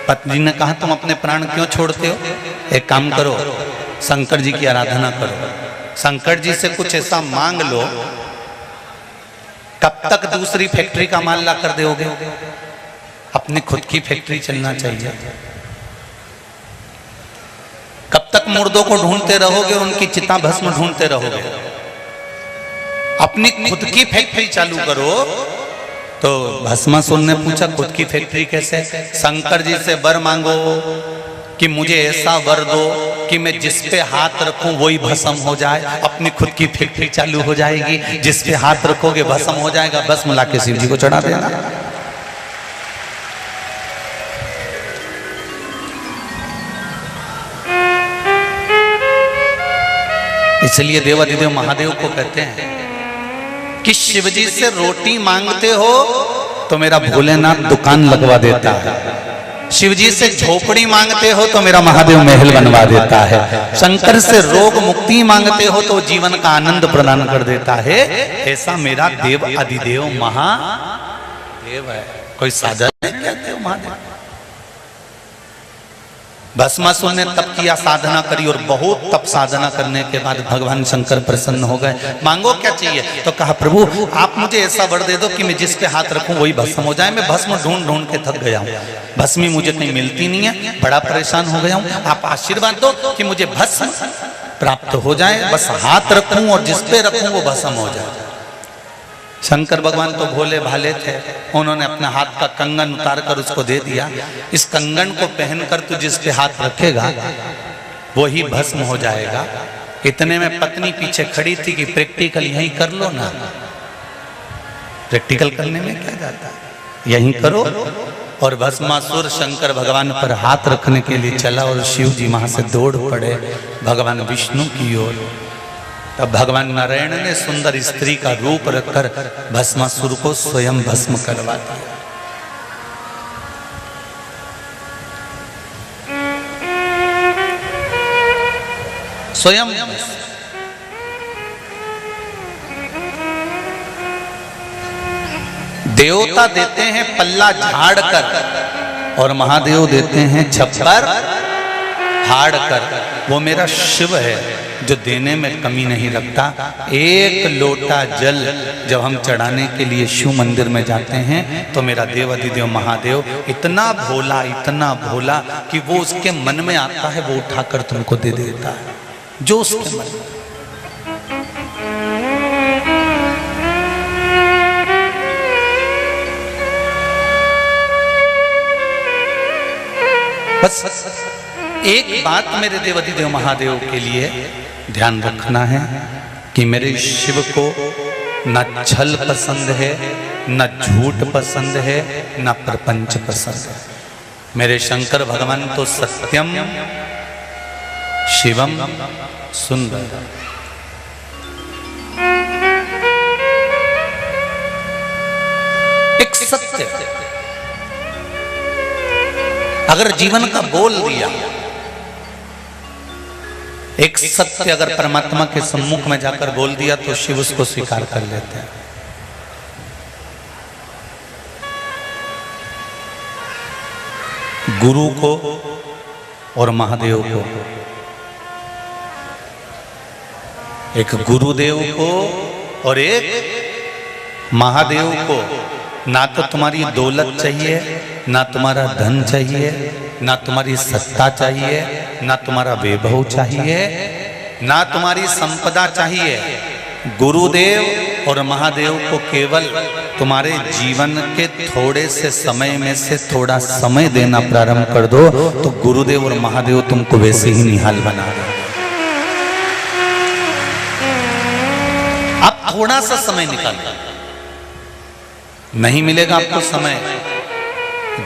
पत्नी ने कहा तुम अपने प्राण क्यों छोड़ते हो, एक काम करो शंकर जी की आराधना करो, शंकर जी से कुछ ऐसा मांग लो, कब तक दूसरी फैक्ट्री का माल ला कर दोगे, अपनी खुद की फैक्ट्री चलना चाहिए। कब तक मुर्दों को ढूंढते रहोगे, उनकी चिता भस्म ढूंढते रहोगे, अपनी खुद की फैक्ट्री चालू करो। तो भस्मासुर ने पूछा खुद की फैक्ट्री कैसे, शंकर जी से वर मांगो कि मुझे ऐसा वर दो कि मैं जिस पे हाथ रखूं वही भस्म हो जाए, अपनी खुद की फैक्ट्री चालू हो जाएगी, जिस पे हाथ रखोगे भस्म हो जाएगा, भस्म लाके शिव जी को चढ़ा देना। इसलिए देवाधिदेव महादेव को कहते हैं कि शिव जी से रोटी मांगते हो तो मेरा भोलेनाथ दुकान लगवा देता है, शिव जी से झोपड़ी मांगते हो तो मेरा महादेव महल बनवा देता है, शंकर से रोग मुक्ति मांगते हो तो जीवन का आनंद प्रदान कर देता है। ऐसा मेरा देव अधिदेव महादेव है। कोई साधन नहीं कहते हो महादेव। भस्मासुर ने तप किया, साधना करी और बहुत तप साधना करने के बाद भगवान शंकर प्रसन्न हो गए। मांगो क्या चाहिए, तो कहा प्रभु आप मुझे ऐसा वर दे दो कि मैं जिस पे हाथ रखूं वही भस्म हो जाए, मैं भस्म ढूंढ ढूंढ के थक गया हूं, भस्मी मुझे कहीं मिलती नहीं है, बड़ा परेशान हो गया हूं, आप आशीर्वाद दो कि मुझे भस्म प्राप्त हो जाए, बस हाथ रखूं और जिस पे रखूं वो भस्म हो जाए। शंकर भगवान तो भोले भाले थे, उन्होंने अपने हाथ का कंगन उतार कर उसको दे दिया, इस कंगन को पहनकर तू जिस पे हाथ रखेगा वही भस्म हो जाएगा। इतने में पत्नी पीछे खड़ी थी कि प्रैक्टिकल यहीं कर लो ना, प्रैक्टिकल करने में क्या जाता है, यहीं करो। और भस्मासुर शंकर भगवान पर हाथ रखने के लिए चला और शिव जी वहां से दौड़ पड़े भगवान विष्णु की ओर। तब भगवान नारायण ने सुंदर स्त्री का रूप रखकर भस्मासुर को स्वयं भस्म करवा दिया। स्वयं देवता देते हैं पल्ला झाड़ कर और महादेव देते हैं छप्पर फाड़ कर। वो मेरा शिव है जो देने में कमी नहीं रखता। एक लोटा जल जब हम चढ़ाने के लिए शिव मंदिर में जाते हैं तो मेरा देव अधिदेव महादेव इतना भोला कि वो उसके मन में आता है वो उठाकर तुमको दे देता है जो उसके मन में। बस एक बात मेरे देव अधिदेव महादेव के लिए ध्यान रखना है कि मेरे शिव को न छल पसंद है, न झूठ पसंद है, न प्रपंच पसंद है। मेरे शंकर भगवान तो सत्यम शिवम सुंदर। एक सत्य अगर जीवन का बोल दिया, एक सत्य अगर परमात्मा के सम्मुख में जाकर बोल दिया तो शिव उसको स्वीकार कर लेते हैं। गुरु को और महादेव को, एक गुरुदेव को और एक महादेव को, ना तो तुम्हारी दौलत चाहिए, ना तुम्हारा धन चाहिए, ना तुम्हारी सत्ता चाहिए, ना तुम्हारा वैभव चाहिए, ना तुम्हारी संपदा चाहिए। गुरुदेव और महादेव को केवल तुम्हारे जीवन के थोड़े से समय में से थोड़ा समय देना प्रारंभ कर दो तो गुरुदेव और महादेव तुमको वैसे ही निहाल बना देंगे। आप थोड़ा सा समय निकालो, नहीं मिलेगा आपको समय,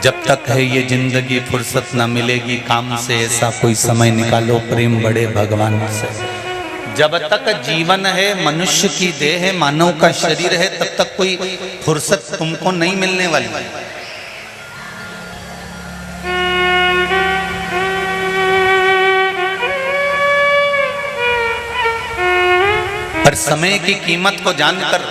जब तक है ये जिंदगी फुर्सत ना मिलेगी काम से, ऐसा कोई समय निकालो प्रेम बड़े भगवान से। जब तक जीवन है, मनुष्य की देह है, मानव का शरीर है, तब तक कोई फुर्सत तुमको नहीं मिलने वाली। पर समय की कीमत को जानकर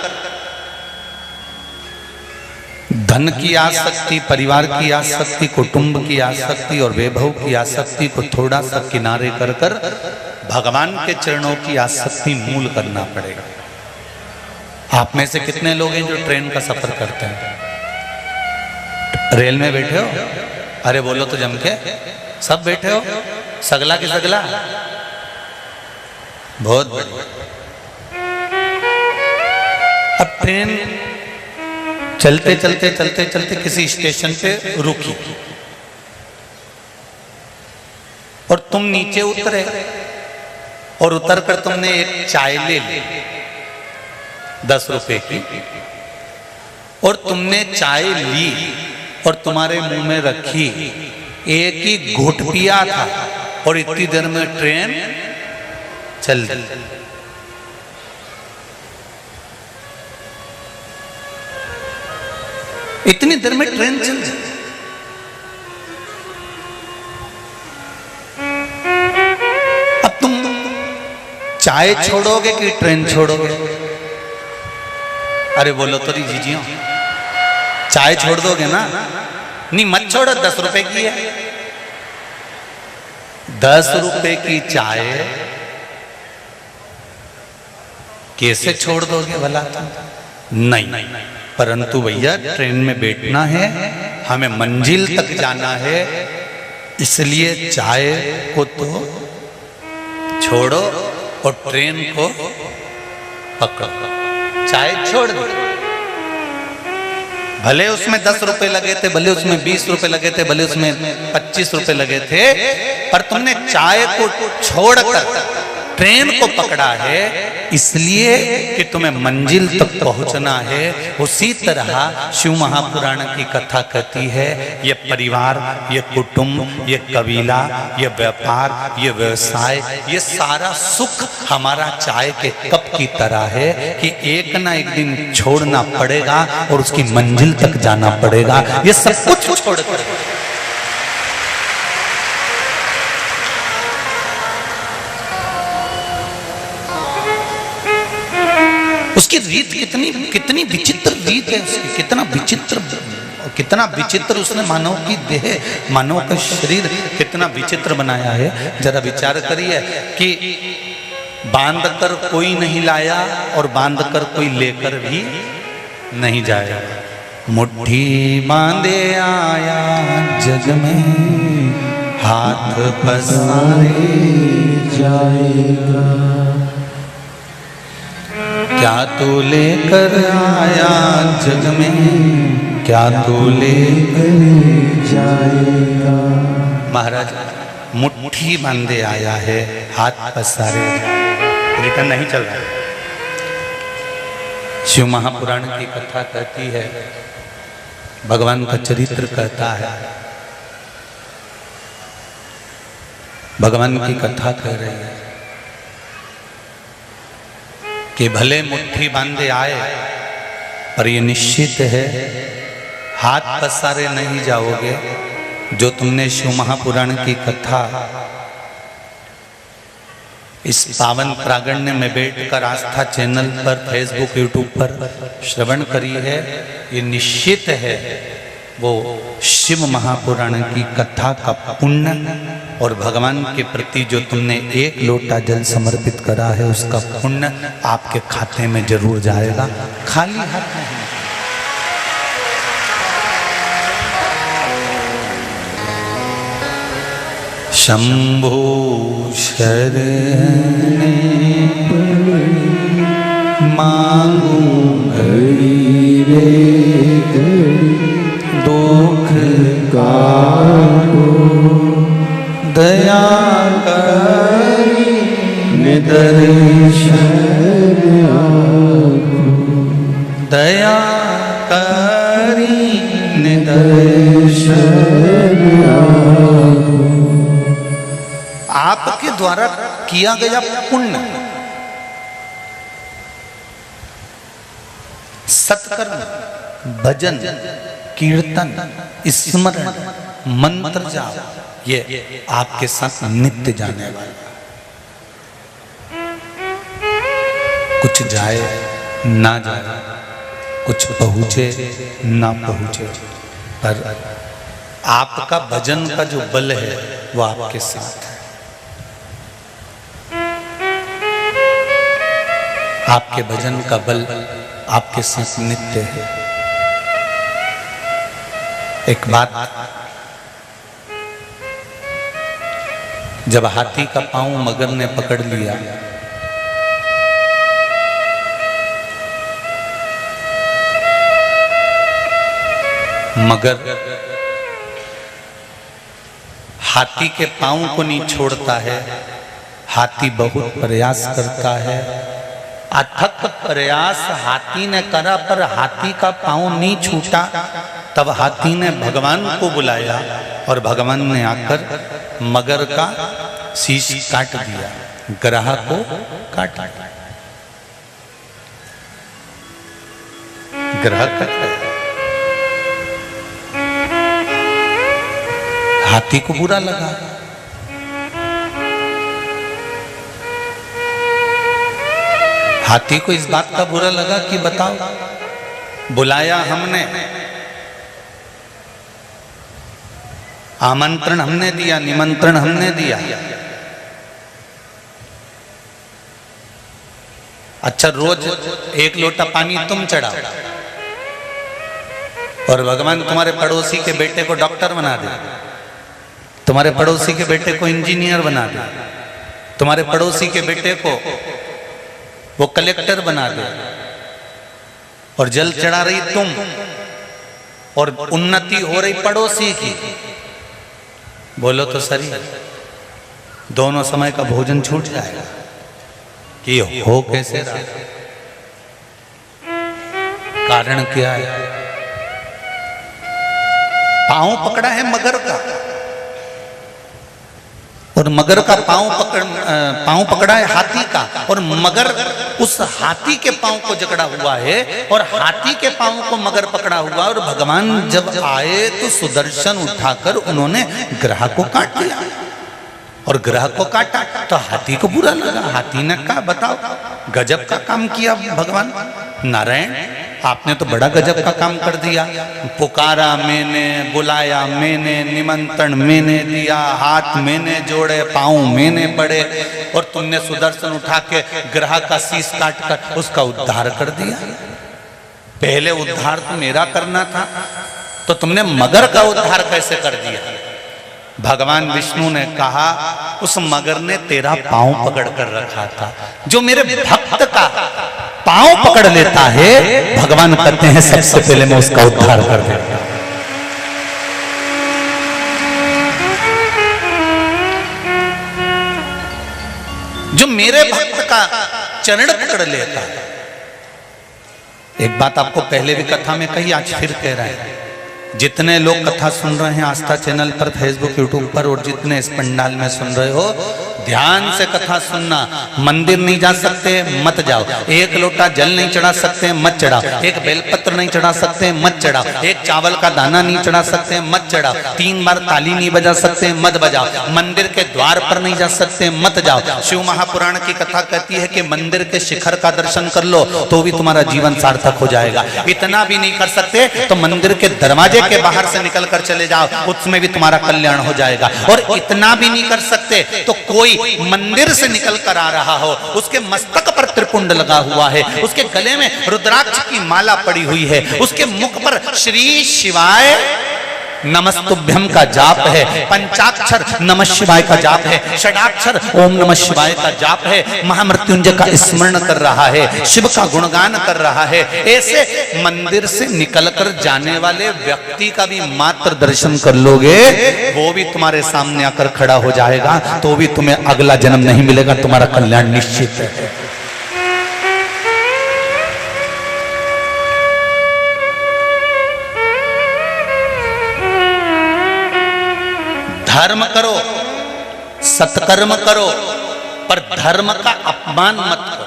धन की आसक्ति, परिवार की आसक्ति, कुटुंब की आसक्ति और वैभव की आसक्ति को थोड़ा सा किनारे कर कर भगवान के चरणों की आसक्ति मूल करना पड़ेगा। आप में से कितने लोग हैं जो ट्रेन का सफर करते हैं? रेल में बैठे हो? अरे बोलो तो जम के, सब बैठे हो? सगला की सगला? बहुत बढ़िया। अब ट्रेन चलते चलते चलते चलते किसी स्टेशन पे रुकी और तुम नीचे उतरे और उतर कर तुमने एक चाय ले ली 10 रुपए की, और तुमने चाय ली और तुम्हारे मुंह में रखी, एक ही घुट पिया था और इतनी देर में ट्रेन चल दी। इतनी देर में ट्रेन चल दी। अब तुम चाय छोड़ोगे कि ट्रेन छोड़ोगे? अरे बोलो तो जी जी, चाय छोड़ दोगे ना? नहीं मत छोड़ो, 10 रुपए की है। 10 रुपए की चाय कैसे छोड़ दोगे भला तुम? नहीं, परंतु भैया ट्रेन में बैठना है, हमें मंजिल तक जाना है, इसलिए चाय को तो छोड़ो और ट्रेन को पकड़ो। चाय छोड़ दो, भले उसमें 10 रुपए लगे थे, भले उसमें 20 रुपए लगे थे, भले उसमें 25 रुपए लगे थे, पर तुमने चाय को छोड़कर ट्रेन को पकड़ा है, इसलिए कि तुम्हें मंजिल तक पहुंचना है। उसी तरह शिव महापुराण की कथा कहती है, ये परिवार, ये कुटुंब, ये कबीला, ये व्यापार, ये व्यवसाय, ये सारा सुख हमारा चाय के कप की तरह है कि एक ना एक दिन छोड़ना पड़ेगा और उसकी मंजिल तक जाना पड़ेगा। ये सब कुछ छोड़कर उसकी रीत कितनी विचित्र रीत है उसकी, कितना विचित्र उसने मानव की देह, मानव का शरीर कितना विचित्र बनाया है। जरा विचार करिए कि बांध कर कोई नहीं लाया और बांध कर कोई लेकर भी नहीं जाएगा। मुट्ठी बांधे आया जग में, हाथ पसारे जाएगा। क्या तू लेकर आया जग में, क्या तू लेकर जाएगा। महाराज मुट्ठी बांधे आया है, हाथ पसारे जाएगा, रिटर्न नहीं चल रहा। शिव महापुराण की कथा कहती है, भगवान का चरित्र कहता है, भगवान की कथा कह रही है कि भले मुट्ठी बांधे आए, पर ये निश्चित है हाथ पसारे नहीं जाओगे। जो तुमने शिव महापुराण की कथा इस पावन प्रागण्य में बैठकर आस्था चैनल पर, फेसबुक, यूट्यूब पर श्रवण करी है, ये निश्चित है वो शिव महापुराण की कथा का पुण्य और भगवान के प्रति जो तुमने एक लोटा जल समर्पित करा है उसका पुण्य आपके खाते में जरूर जाएगा, खाली हाथ नहीं। शंभो शरणे मांगू घड़ी रे दुख काटो, दया करी निदर्शन आगो, दया करी निदर्शन आगो। आपके द्वारा किया गया पुण्य, सत्कर्म, भजन, कीर्तन, स्मरण, मंत्र जाप, ये आपके साथ नित्य जाने वाला। कुछ जाए ना जाए, कुछ पहुंचे ना पहुंचे, पर आपका भजन का जो बल है वो आपके साथ है। आपके भजन का बल आपके साथ नित्य है। एक बात, जब हाथी का पांव मगर ने पकड़ लिया, मगर हाथी के पांव को नहीं छोड़ता है। हाथी बहुत प्रयास करता है, अथक प्रयास हाथी ने करा, पर हाथी का पांव नहीं छूटा। तब हाथी ने भगवान को बुलाया और भगवान ने आकर मगर का शीश काट दिया, ग्रह को काट दिया। ग्रह कट गया। हाथी को बुरा लगा। हाथी को इस बात का बुरा लगा कि बताओ, बुलाया हमने, आमंत्रण हमने दिया, निमंत्रण हमने दिया। अच्छा, रोज एक लोटा पानी तुम चढ़ाओ और भगवान तुम्हारे पड़ोसी के बेटे को डॉक्टर बना दे, तुम्हारे पड़ोसी के बेटे को इंजीनियर बना दे, तुम्हारे पड़ोसी के बेटे को वो कलेक्टर बना दे, और जल चढ़ा रही तुम और उन्नति हो रही पड़ोसी की। बोलो तो सही, दोनों समय का भोजन छूट जाएगा कि हो कैसे रहा? कारण क्या है? पांव पकड़ा है मगर का, और मगर का पांव पकड़ा है हाथी का, और मगर उस हाथी के पांव को जकड़ा हुआ है, और हाथी के पांव को मगर पकड़ा हुआ। और भगवान जब आए तो सुदर्शन उठाकर उन्होंने ग्रह को काट दिया, और ग्रह को काटा तो हाथी को बुरा लगा। हाथी ने कहा, बताओ, गजब का काम किया भगवान नारायण, आपने तो बड़ा गजब का काम कर दिया। पुकारा मैंने, बुलाया मैंने, निमंत्रण मैंने दिया, हाथ मैंने जोड़े, पांव मैंने पड़े, और तुमने सुदर्शन उठा के ग्रह का शीश काट कर उसका उद्धार कर दिया। पहले उद्धार तो मेरा करना था, तो तुमने मगर का उद्धार कैसे कर दिया? भगवान विष्णु ने कहा, उस मगर ने तेरा पांव पकड़ कर रखा था। जो मेरे भक्त का पांव पकड़ लेता है, भगवान कहते हैं सबसे पहले मैं उसका उद्धार कर देता हूं। जो मेरे भक्त का चरण पकड़ लेता है। एक बात आपको पहले भी कथा में कही, आज फिर कह रहा है, जितने लोग कथा सुन रहे हैं आस्था चैनल पर, फेसबुक, यूट्यूब पर, और जितने इस पंडाल में सुन रहे हो, ध्यान से कथा सुनना। मंदिर नहीं जा सकते, मत जाओ। एक लोटा जल नहीं चढ़ा सकते, मत चढ़ाओ। एक बेलपत्र नहीं चढ़ा सकते, मत चढ़ाओ। एक चावल का दाना नहीं चढ़ा सकते, मत चढ़ाओ। 3 बार ताली नहीं बजा सकते, मत बजाओ। मंदिर के द्वार पर नहीं जा सकते, मत जाओ। शिव महापुराण की कथा कहती है कि मंदिर के शिखर का दर्शन कर लो तो भी तुम्हारा जीवन सार्थक हो जाएगा। इतना भी नहीं कर सकते तो मंदिर के दरवाजे के बाहर से निकल कर चले जाओ, उसमें भी तुम्हारा कल्याण हो जाएगा। और इतना भी नहीं कर सकते तो कोई मंदिर से निकल कर आ रहा हो, उसके मस्तक पर त्रिपुंड लगा हुआ है, उसके गले में रुद्राक्ष की माला पड़ी हुई है, उसके मुख पर श्री शिवाय नमस्तुभ्यम का जाप है, पंचाक्षर नमः शिवाय का जाप है, षडाक्षर ओम नमः शिवाय का जाप है, महामृत्युंजय का स्मरण कर रहा है, शिव का गुणगान कर रहा है। ऐसे मंदिर से निकलकर जाने वाले व्यक्ति का भी मात्र दर्शन कर लोगे, वो भी तुम्हारे सामने आकर खड़ा हो जाएगा, तो भी तुम्हें अगला जन्म नहीं मिलेगा, तुम्हारा कल्याण निश्चित है। धर्म करो, सत्कर्म करो, पर धर्म का अपमान मत करो।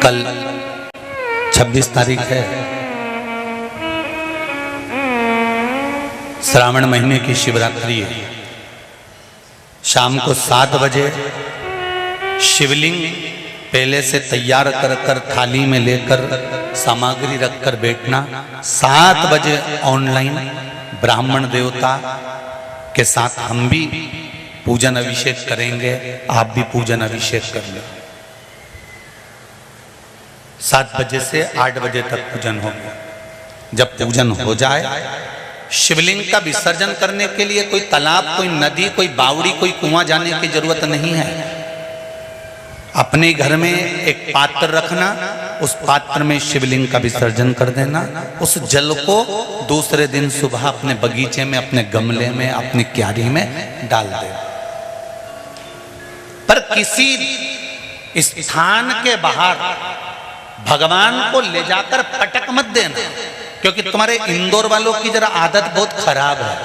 कल 26 तारीख है, श्रावण महीने की शिवरात्रि है। शाम को 7 बजे शिवलिंग पहले से तैयार कर कर थाली में लेकर सामग्री रखकर बैठना। 7 बजे ऑनलाइन ब्राह्मण देवता के साथ हम भी पूजन अभिषेक करेंगे, आप भी पूजन अभिषेक कर लो। 7 बजे से 8 बजे तक पूजन होगा। जब पूजन हो जाए, शिवलिंग का विसर्जन करने के लिए कोई तालाब, कोई नदी, कोई बावड़ी, कोई कुआं जाने की जरूरत नहीं है। अपने घर में एक पात्र रखना, उस पात्र में शिवलिंग का विसर्जन कर देना। उस जल को दूसरे दिन सुबह अपने बगीचे में, अपने गमले में, अपनी क्यारी में डाल देना। पर किसी स्थान के बाहर भगवान को ले जाकर पटक मत देना, क्योंकि तुम्हारे इंदौर वालों की जरा आदत बहुत खराब है।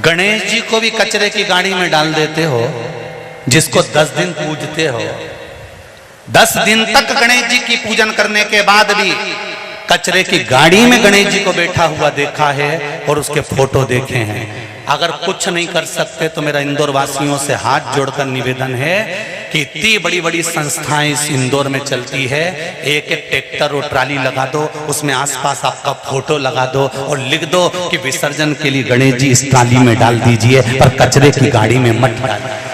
गणेश जी को भी कचरे की गाड़ी में डाल देते हो, जिसको 10 दिन पूजते हो। 10 दिन तक गणेश जी की पूजन करने के बाद भी कचरे की गाड़ी में गणेश जी को बैठा हुआ देखा है और उसके फोटो देखे हैं। अगर कुछ नहीं कर सकते तो मेरा इंदौर वासियों से हाथ जोड़कर निवेदन है कि इतनी बड़ी बड़ी संस्थाएं इस इंदौर में चलती है, एक एक ट्रैक्टर और ट्राली लगा दो, उसमें आसपास आपका फोटो लगा दो और लिख दो कि विसर्जन के लिए गणेश जी इस ट्राली में डाल दीजिए, पर कचरे की गाड़ी में मत डालिए।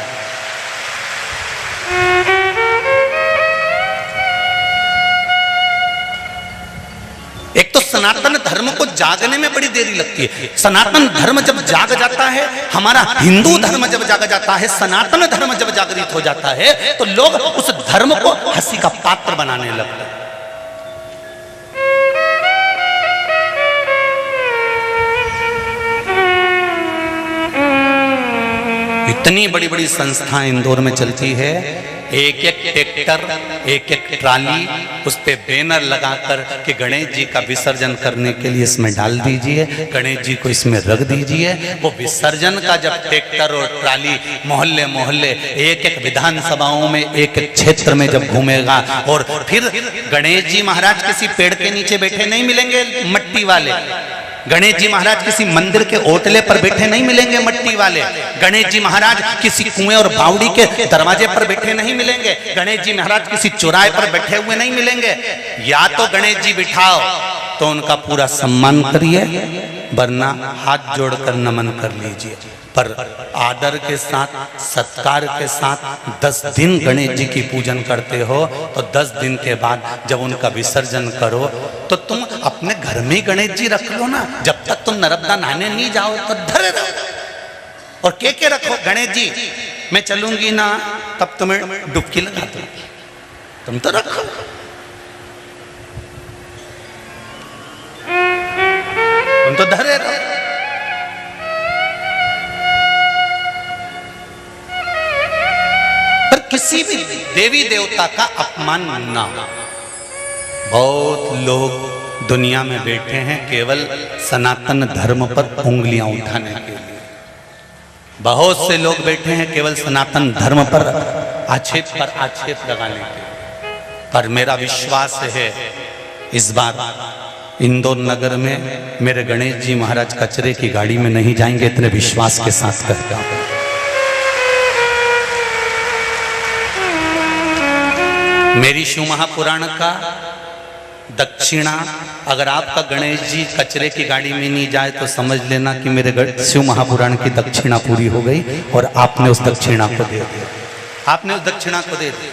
एक तो सनातन धर्म को जागने में बड़ी देरी लगती है। सनातन धर्म जब जाग जाता है, हमारा हिंदू धर्म जब जाग जाता है, सनातन धर्म जब जागृत हो जाता है, तो लोग उस धर्म को हंसी का पात्र बनाने लगते हैं। इतनी बड़ी बड़ी संस्थाएं इंदौर में चलती है, एक एक ट्रैक्टर, एक एक ट्राली, उस पे बैनर लगाकर कि गणेश जी का विसर्जन करने के लिए इसमें डाल दीजिए, गणेश जी को इसमें रख दीजिए। वो विसर्जन का जब ट्रैक्टर और ट्राली मोहल्ले मोहल्ले, एक एक विधानसभाओं में, एक एक क्षेत्र में जब घूमेगा, और फिर गणेश जी महाराज किसी पेड़ के नीचे बैठे नहीं मिलेंगे मट्टी वाले, गणेश जी महाराज किसी मंदिर के ओटले पर बैठे नहीं मिलेंगे मट्टी वाले, गणेश जी महाराज किसी कुएं और बावड़ी के दरवाजे पर बैठे नहीं मिलेंगे, गणेश जी महाराज किसी चौराहे पर बैठे हुए नहीं मिलेंगे। या तो गणेश जी बिठाओ तो उनका पूरा सम्मान करिए, वरना हाथ जोड़कर नमन कर लीजिए। पर आदर के साथ, सत्कार के साथ 10 दिन गणेश जी की पूजन करते हो, तो 10 दिन के बाद जब उनका विसर्जन करो तो तुम अपने घर में ही गणेश जी रख लो ना। जब तक तुम नर्मदा नहाने नहीं जाओ तो धरे रहो और के रखो, गणेश जी मैं चलूंगी ना तब तुम्हें डुबकी लगा दूंगी, तुम तो रखो। तुम तो धरे रहो। पर किसी भी देवी देवता का अपमान ना हो। बहुत लोग दुनिया में बैठे हैं केवल सनातन धर्म पर उंगलियां उठाने के लिए, बहुत से लोग बैठे हैं केवल सनातन धर्म पर आक्षेप लगाने के लिए। पर मेरा विश्वास है इस बार इंदौर नगर में मेरे गणेश जी महाराज कचरे की गाड़ी में नहीं जाएंगे, इतने विश्वास के साथ कहता हूं। मेरी शिव महापुराण का दक्षिणा, अगर आपका गणेश जी कचरे की गाड़ी में नहीं जाए तो समझ लेना कि मेरे शिव महापुराण की दक्षिणा पूरी हो गई और आपने उस दक्षिणा को दे दिया, आपने उस दक्षिणा को दे दिया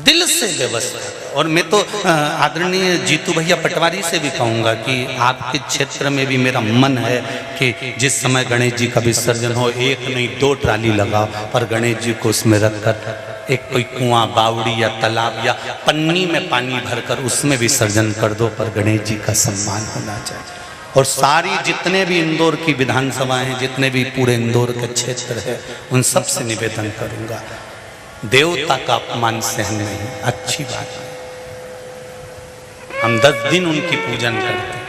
दिल से व्यवस्था। और मैं तो आदरणीय जीतू भैया पटवारी से भी कहूंगा कि आपके क्षेत्र में भी मेरा मन है कि जिस समय गणेश जी का विसर्जन हो, एक नहीं 2 ट्राली लगाओ, पर गणेश जी को उसमें रखकर एक कोई कुआं, बावड़ी या तालाब या पन्नी में पानी भरकर उसमें विसर्जन कर दो, पर गणेश जी का सम्मान होना चाहिए। और सारी जितने भी इंदौर की विधानसभाएं हैं, जितने भी पूरे इंदौर के क्षेत्र है, उन सब से निवेदन करूंगा, देवता का अपमान सहन नहीं, अच्छी बात है। हम 10 दिन उनकी पूजन करते हैं।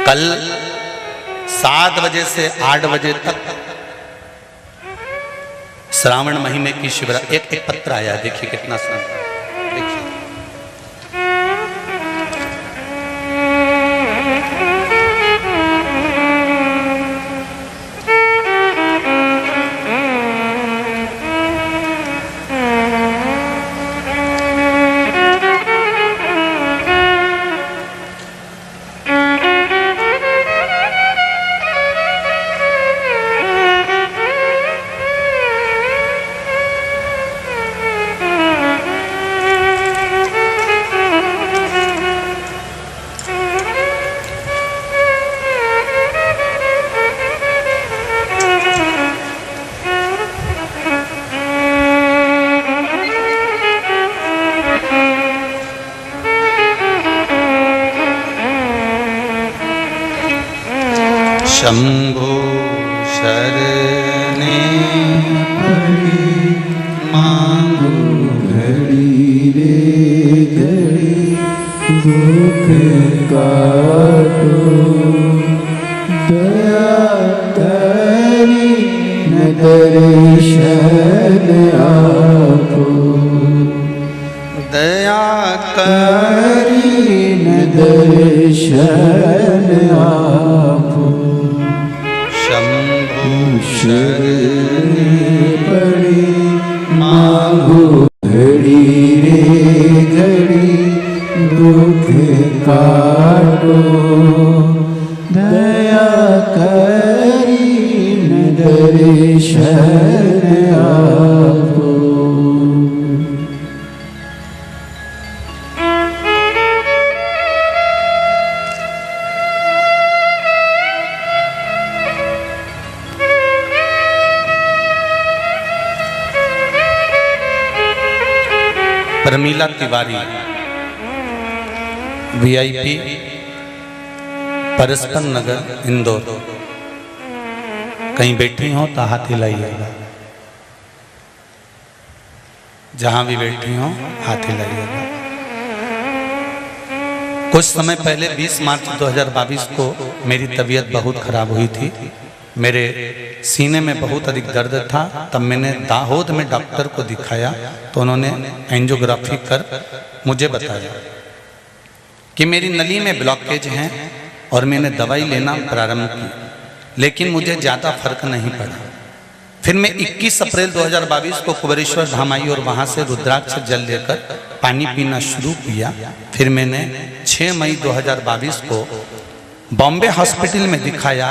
कल 7 बजे से 8 बजे तक श्रावण महीने की शिवरात्रि। एक पत्र आया, देखिए कितना सुंदर, देखिए शंभु शरणे पड़ी मांगो घड़ी रे घड़ी दुख काटो दया करी न दर्शन आपो दया करी न दर्शन आपो शंभु शरणे पड़ी मांगो घड़ी रे घड़ी दुख काटो दया करी न दर्शन आपो प्रमीला तिवारी VIP परस्पर नगर इंदौर। कहीं बैठी हो तो हाथ हिलाइएगा, जहां भी बैठी हो हाथ हिलाइएगा। कुछ समय पहले 20 मार्च 2022 को मेरी तबीयत बहुत खराब हुई थी। मेरे सीने में बहुत अधिक दर्द था। तब मैंने दाहोद में डॉक्टर को दिखाया तो उन्होंने एंजियोग्राफी कर मुझे बताया कि मेरी नली में ब्लॉकेज है और मैंने दवाई लेना प्रारंभ की, लेकिन मुझे ज़्यादा फर्क नहीं पड़ा। फिर मैं 21 अप्रैल 2022 को कुबेरेश्वर धाम आई और वहाँ से रुद्राक्ष जल लेकर पानी पीना शुरू किया। फिर मैंने 6 मई 2022 को बॉम्बे हॉस्पिटल में दिखाया।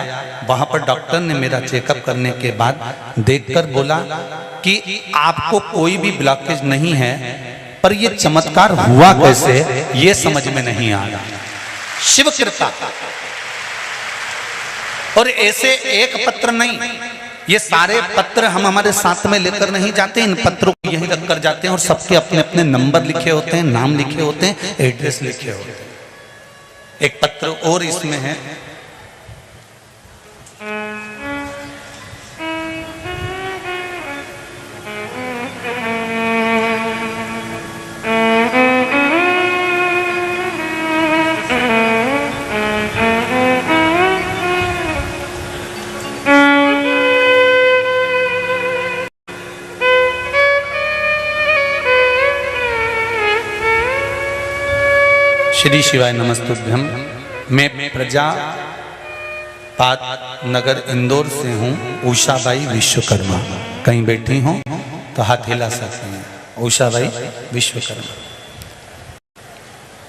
वहाँ पर डॉक्टर ने मेरा चेकअप करने के बाद देखकर बोला कि आपको कोई भी ब्लॉकेज नहीं है, पर ये चमत्कार हुआ कैसे ये समझ में नहीं आ रहा। शिव कृपा। और ऐसे एक पत्र नहीं, ये सारे पत्र हम हमारे साथ में लेकर नहीं जाते। इन पत्रों को यहीं रख कर जाते हैं और सबके अपने अपने नंबर लिखे होते हैं, नाम लिखे होते हैं, एड्रेस लिखे होते हैं। एक पत्र और इसमें है, श्री शिवाय नमस्तुभ्यम। मैं प्रजापात नगर इंदौर से हूँ, उषाबाई विश्वकर्मा। कहीं बैठी हो तो हाथ हिला सकते हैं। उषाबाई विश्वकर्मा।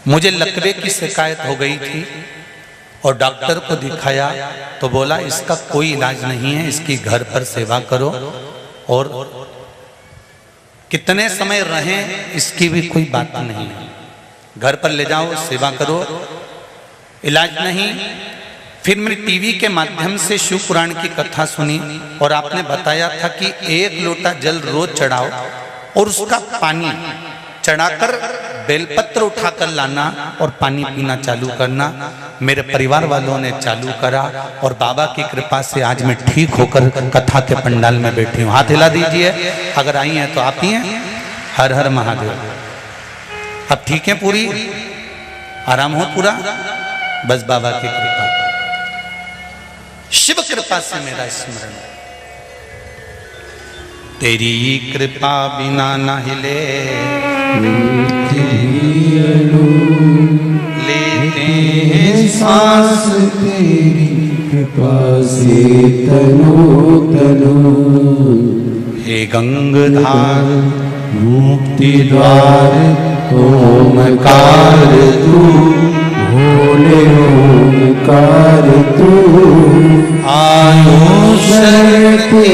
मुझे लकवे की शिकायत हो गई थी और डॉक्टर को दिखाया तो बोला इसका कोई इलाज नहीं है, इसकी घर पर सेवा करो और कितने समय रहें इसकी भी कोई बात नहीं है। घर पर ले जाओ, सेवा करो, इलाज नहीं। फिर मैंने टीवी के माध्यम से शिव पुराण की कथा सुनी और आपने बताया था कि 1 लोटा जल रोज चढ़ाओ और उसका पानी चढ़ाकर बेलपत्र उठाकर लाना और पानी पीना चालू करना। मेरे परिवार वालों ने चालू करा और बाबा की कृपा से आज मैं ठीक होकर कथा के पंडाल में बैठी हूँ। हाथ हिला दीजिए अगर आई हैं तो आप ही हैं। हर हर महादेव। अब ठीक है, पूरी आराम हो पूरा, बस बाबा की कृपा, शिव कृपा से मेरा स्मरण। तेरी कृपा बिना न हिले लेते हैं सांस, तेरी कृपा से तनो तनो। हे गंगाधार मुक्ति द्वार ओमकार तू, भोले ओमकार तू। आयो शक्ति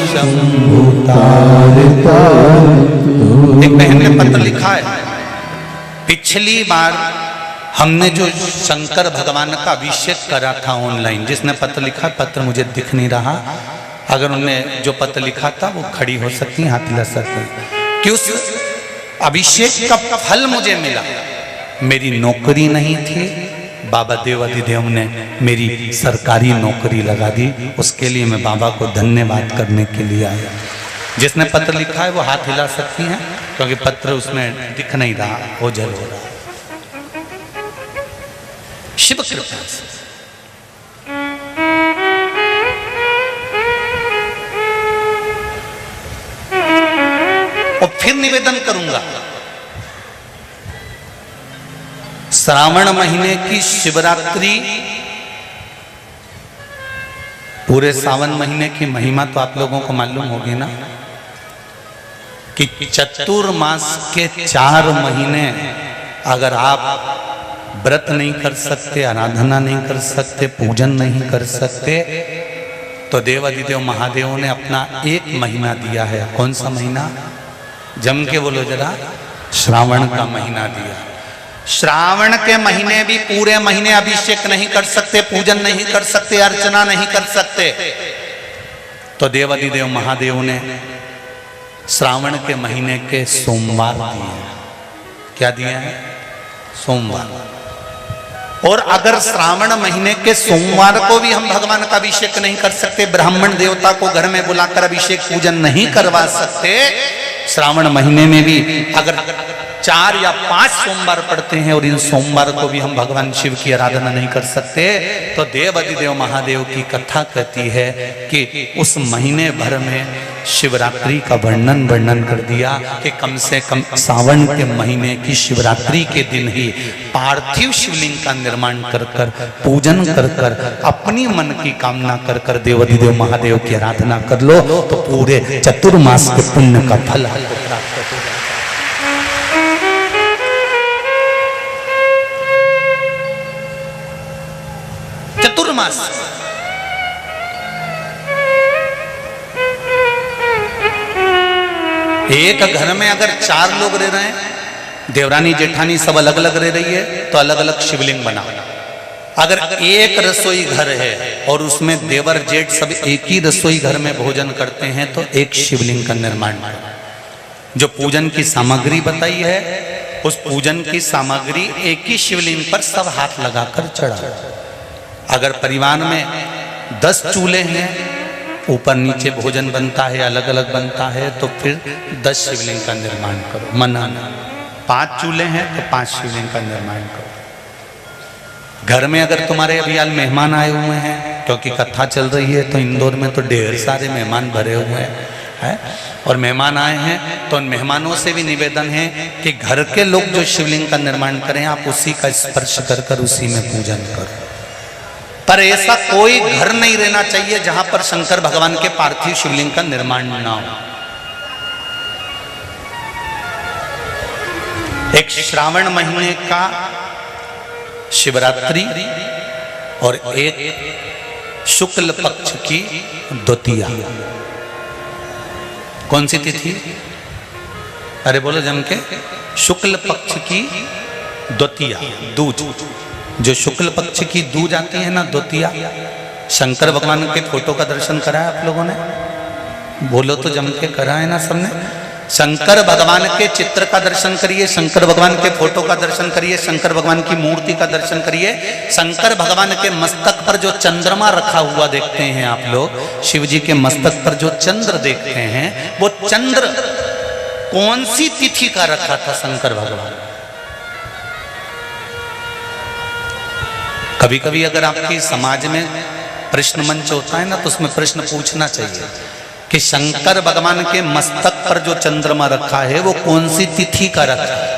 शंभु तार तार तू। एक बहन ने पत्र लिखा है, पिछली बार हमने जो शंकर भगवान का अभिषेक करा था ऑनलाइन, जिसने पत्र लिखा, पत्र मुझे दिख नहीं रहा, अगर उन्होंने जो पत्र लिखा था वो खड़ी हो सकती है, हाथ हिला सकती है, कि उस अभिषेक का फल मुझे मिला। मेरी नौकरी नहीं थी, बाबा देवाधिदेव ने मेरी सरकारी नौकरी लगा दी। उसके लिए मैं बाबा को धन्यवाद करने के लिए आया। जिसने पत्र लिखा है वो हाथ हिला सकती हैं, क्योंकि पत्र उसमें दिख नहीं रहा, ओझल हो रहा। शिव कृपा से और फिर निवेदन करूंगा, श्रावण महीने की शिवरात्रि, पूरे सावन महीने की महिमा तो आप लोगों को मालूम होगी ना, कि चतुर्मास के 4 महीने अगर आप व्रत नहीं कर सकते, आराधना नहीं कर सकते, पूजन नहीं कर सकते, तो देवाधिदेव महादेव ने अपना 1 महीना दिया है। कौन सा महीना? जम के बोलो जरा, श्रावण का महीना दिया। श्रावण के महीने भी पूरे महीने अभिषेक नहीं कर सकते, पूजन नहीं कर सकते, अर्चना नहीं कर सकते, तो देवाधिदेव महादेव ने श्रावण के महीने के सोमवार दिए। क्या दिए हैं? सोमवार। और अगर श्रावण महीने के सोमवार को भी हम भगवान का अभिषेक नहीं कर सकते, ब्राह्मण देवता को घर में बुलाकर अभिषेक पूजन नहीं करवा सकते, श्रावण महीने में भी अगर 4 या 5 सोमवार पड़ते हैं और इन सोमवार को भी हम भगवान शिव की आराधना नहीं कर सकते, तो देवाधिदेव महादेव की कथा कहती है कि उस महीने भर में शिवरात्रि का वर्णन कर दिया कि कम से कम सावन के महीने की शिवरात्रि के दिन ही पार्थिव शिवलिंग का निर्माण कर कर, पूजन कर कर, अपनी मन की कामना कर कर देवाधिदेव महादेव की आराधना कर लो, तो पूरे चतुर्मास के पुण्य का फल आपको प्राप्त हो जाएगा। चतुर्मास एक घर में अगर 4 लोग रह रहे हैं, देवरानी जेठानी सब अलग अलग रह रही है, तो अलग अलग शिवलिंग बना। अगर एक रसोई घर है और उसमें देवर जेठ सब एक ही रसोई घर में भोजन करते हैं, तो एक शिवलिंग का निर्माण करो। जो पूजन की सामग्री बताई है, उस पूजन की सामग्री एक ही शिवलिंग पर सब हाथ लगाकर चढ़ा। अगर परिवार में 10 चूल्हे हैं, ऊपर नीचे भोजन बनता है, अलग अलग बनता है, तो फिर 10 शिवलिंग का निर्माण करो। मना 5 चूल्हे हैं तो 5 शिवलिंग का निर्माण करो। घर में अगर तुम्हारे अभी हाल मेहमान आए हुए हैं, क्योंकि कथा चल रही है, तो इंदौर में तो ढेर सारे मेहमान भरे हुए हैं, और मेहमान आए हैं, तो उन मेहमानों से भी निवेदन है कि घर के लोग जो शिवलिंग का निर्माण करें, आप उसी का स्पर्श कर कर उसी में पूजन करो। पर ऐसा कोई घर नहीं रहना चाहिए जहां पर शंकर भगवान के पार्थिव शिवलिंग का निर्माण ना हो। एक श्रावण महीने का शिवरात्रि और एक शुक्ल पक्ष की द्वितीया। कौन सी तिथि? अरे बोलो जम के, शुक्ल पक्ष की द्वितीया, दूज। जो शुक्ल पक्ष की दूज आती है ना, द्वितीया, शंकर भगवान के फोटो का दर्शन करा है आप लोगों ने? बोलो तो जम के करा है ना सबने? शंकर भगवान के चित्र का दर्शन करिए, शंकर भगवान के फोटो का दर्शन करिए, शंकर भगवान की मूर्ति का दर्शन करिए। शंकर भगवान के मस्तक पर जो चंद्रमा रखा हुआ देखते हैं आप लोग, शिव जी के मस्तक पर जो चंद्र देखते हैं, वो चंद्र कौन सी तिथि का रखा था शंकर भगवान? कभी कभी अगर आपकी समाज में प्रश्न मंच होता है ना, तो उसमें प्रश्न पूछना चाहिए कि शंकर भगवान के मस्तक पर जो चंद्रमा रखा है वो कौन सी तिथि का रखा है?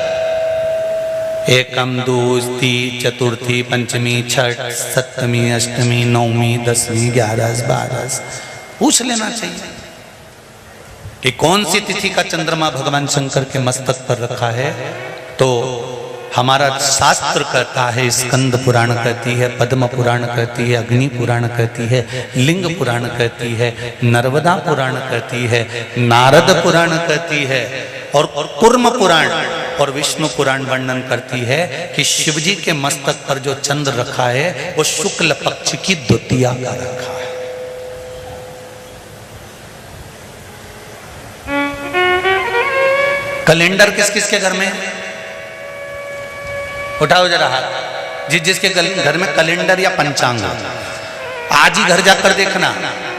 एकम, दूसरी, चतुर्थी, पंचमी, छठ, सप्तमी, अष्टमी, नवमी, 10वीं, 11, 12 पूछ लेना चाहिए कि कौन सी तिथि का चंद्रमा भगवान शंकर के मस्तक पर रखा है। तो हमारा शास्त्र कहता है, स्कंद पुराण कहती है, पद्म पुराण कहती है, अग्नि पुराण कहती है, लिंग पुराण कहती है, नर्मदा पुराण कहती है, नारद पुराण कहती है, और कुर्म पुराण और विष्णु पुराण वर्णन करती है कि शिवजी के मस्तक पर जो चंद्र रखा है वो शुक्ल पक्ष की द्वितीया का रखा है। कैलेंडर किस किस के घर में? उठाओ जरा हाथ। जिसके घर में कैलेंडर या पंचांग हो, आज ही घर जाकर देखना,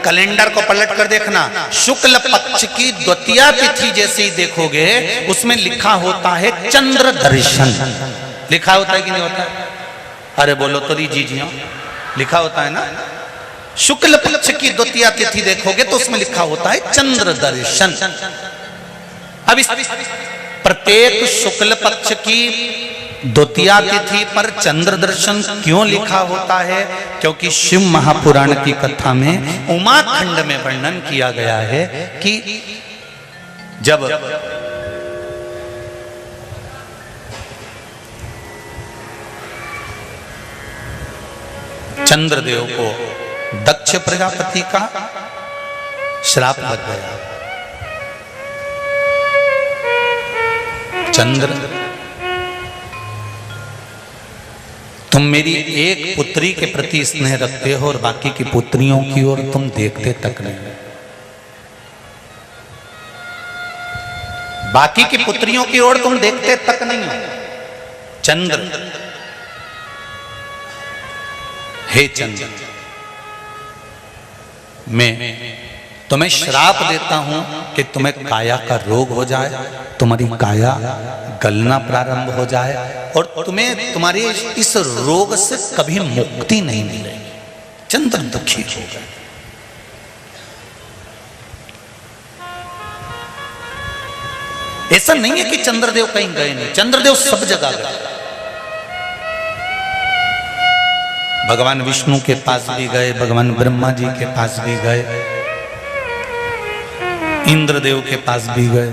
कैलेंडर को पलट कर देखना, शुक्ल पक्ष की द्वितीया तिथि जैसे ही देखोगे उसमें लिखा होता है चंद्र दर्शन। लिखा होता है कि नहीं होता? अरे बोलो तो जी जी, लिखा होता है ना। शुक्ल पक्ष की द्वितीया तिथि देखोगे तो उसमें लिखा होता है चंद्र दर्शन। अब इस प्रत्येक शुक्ल पक्ष की द्वितीया तिथि पर चंद्र दर्शन क्यों लिखा होता है? क्योंकि शिव महापुराण की कथा में उमा खंड में वर्णन किया गया है कि जब चंद्रदेव को दक्ष प्रजापति का श्राप लग गया, चंद्र तुम मेरी एक पुत्री के प्रति स्नेह रखते हो और बाकी की पुत्रियों की ओर तुम देखते तक नहीं, बाकी की पुत्रियों की ओर तुम देखते तक नहीं हो। चंद्र, हे चंद्र, मैं तुम्हें श्राप देता हूं कि तुम्हें काया का रोग हो जाए, तुम्हारी काया गलना प्रारंभ हो जाए और तुम्हें तुम्हारे इस रोग से कभी मुक्ति नहीं मिलेगी। चंद्र दुखी हो गए। ऐसा नहीं है कि चंद्रदेव कहीं गए नहीं, चंद्रदेव सब जगह गए। भगवान विष्णु के पास भी गए, भगवान ब्रह्मा जी के पास भी गए, इंद्रदेव के पास भी गए।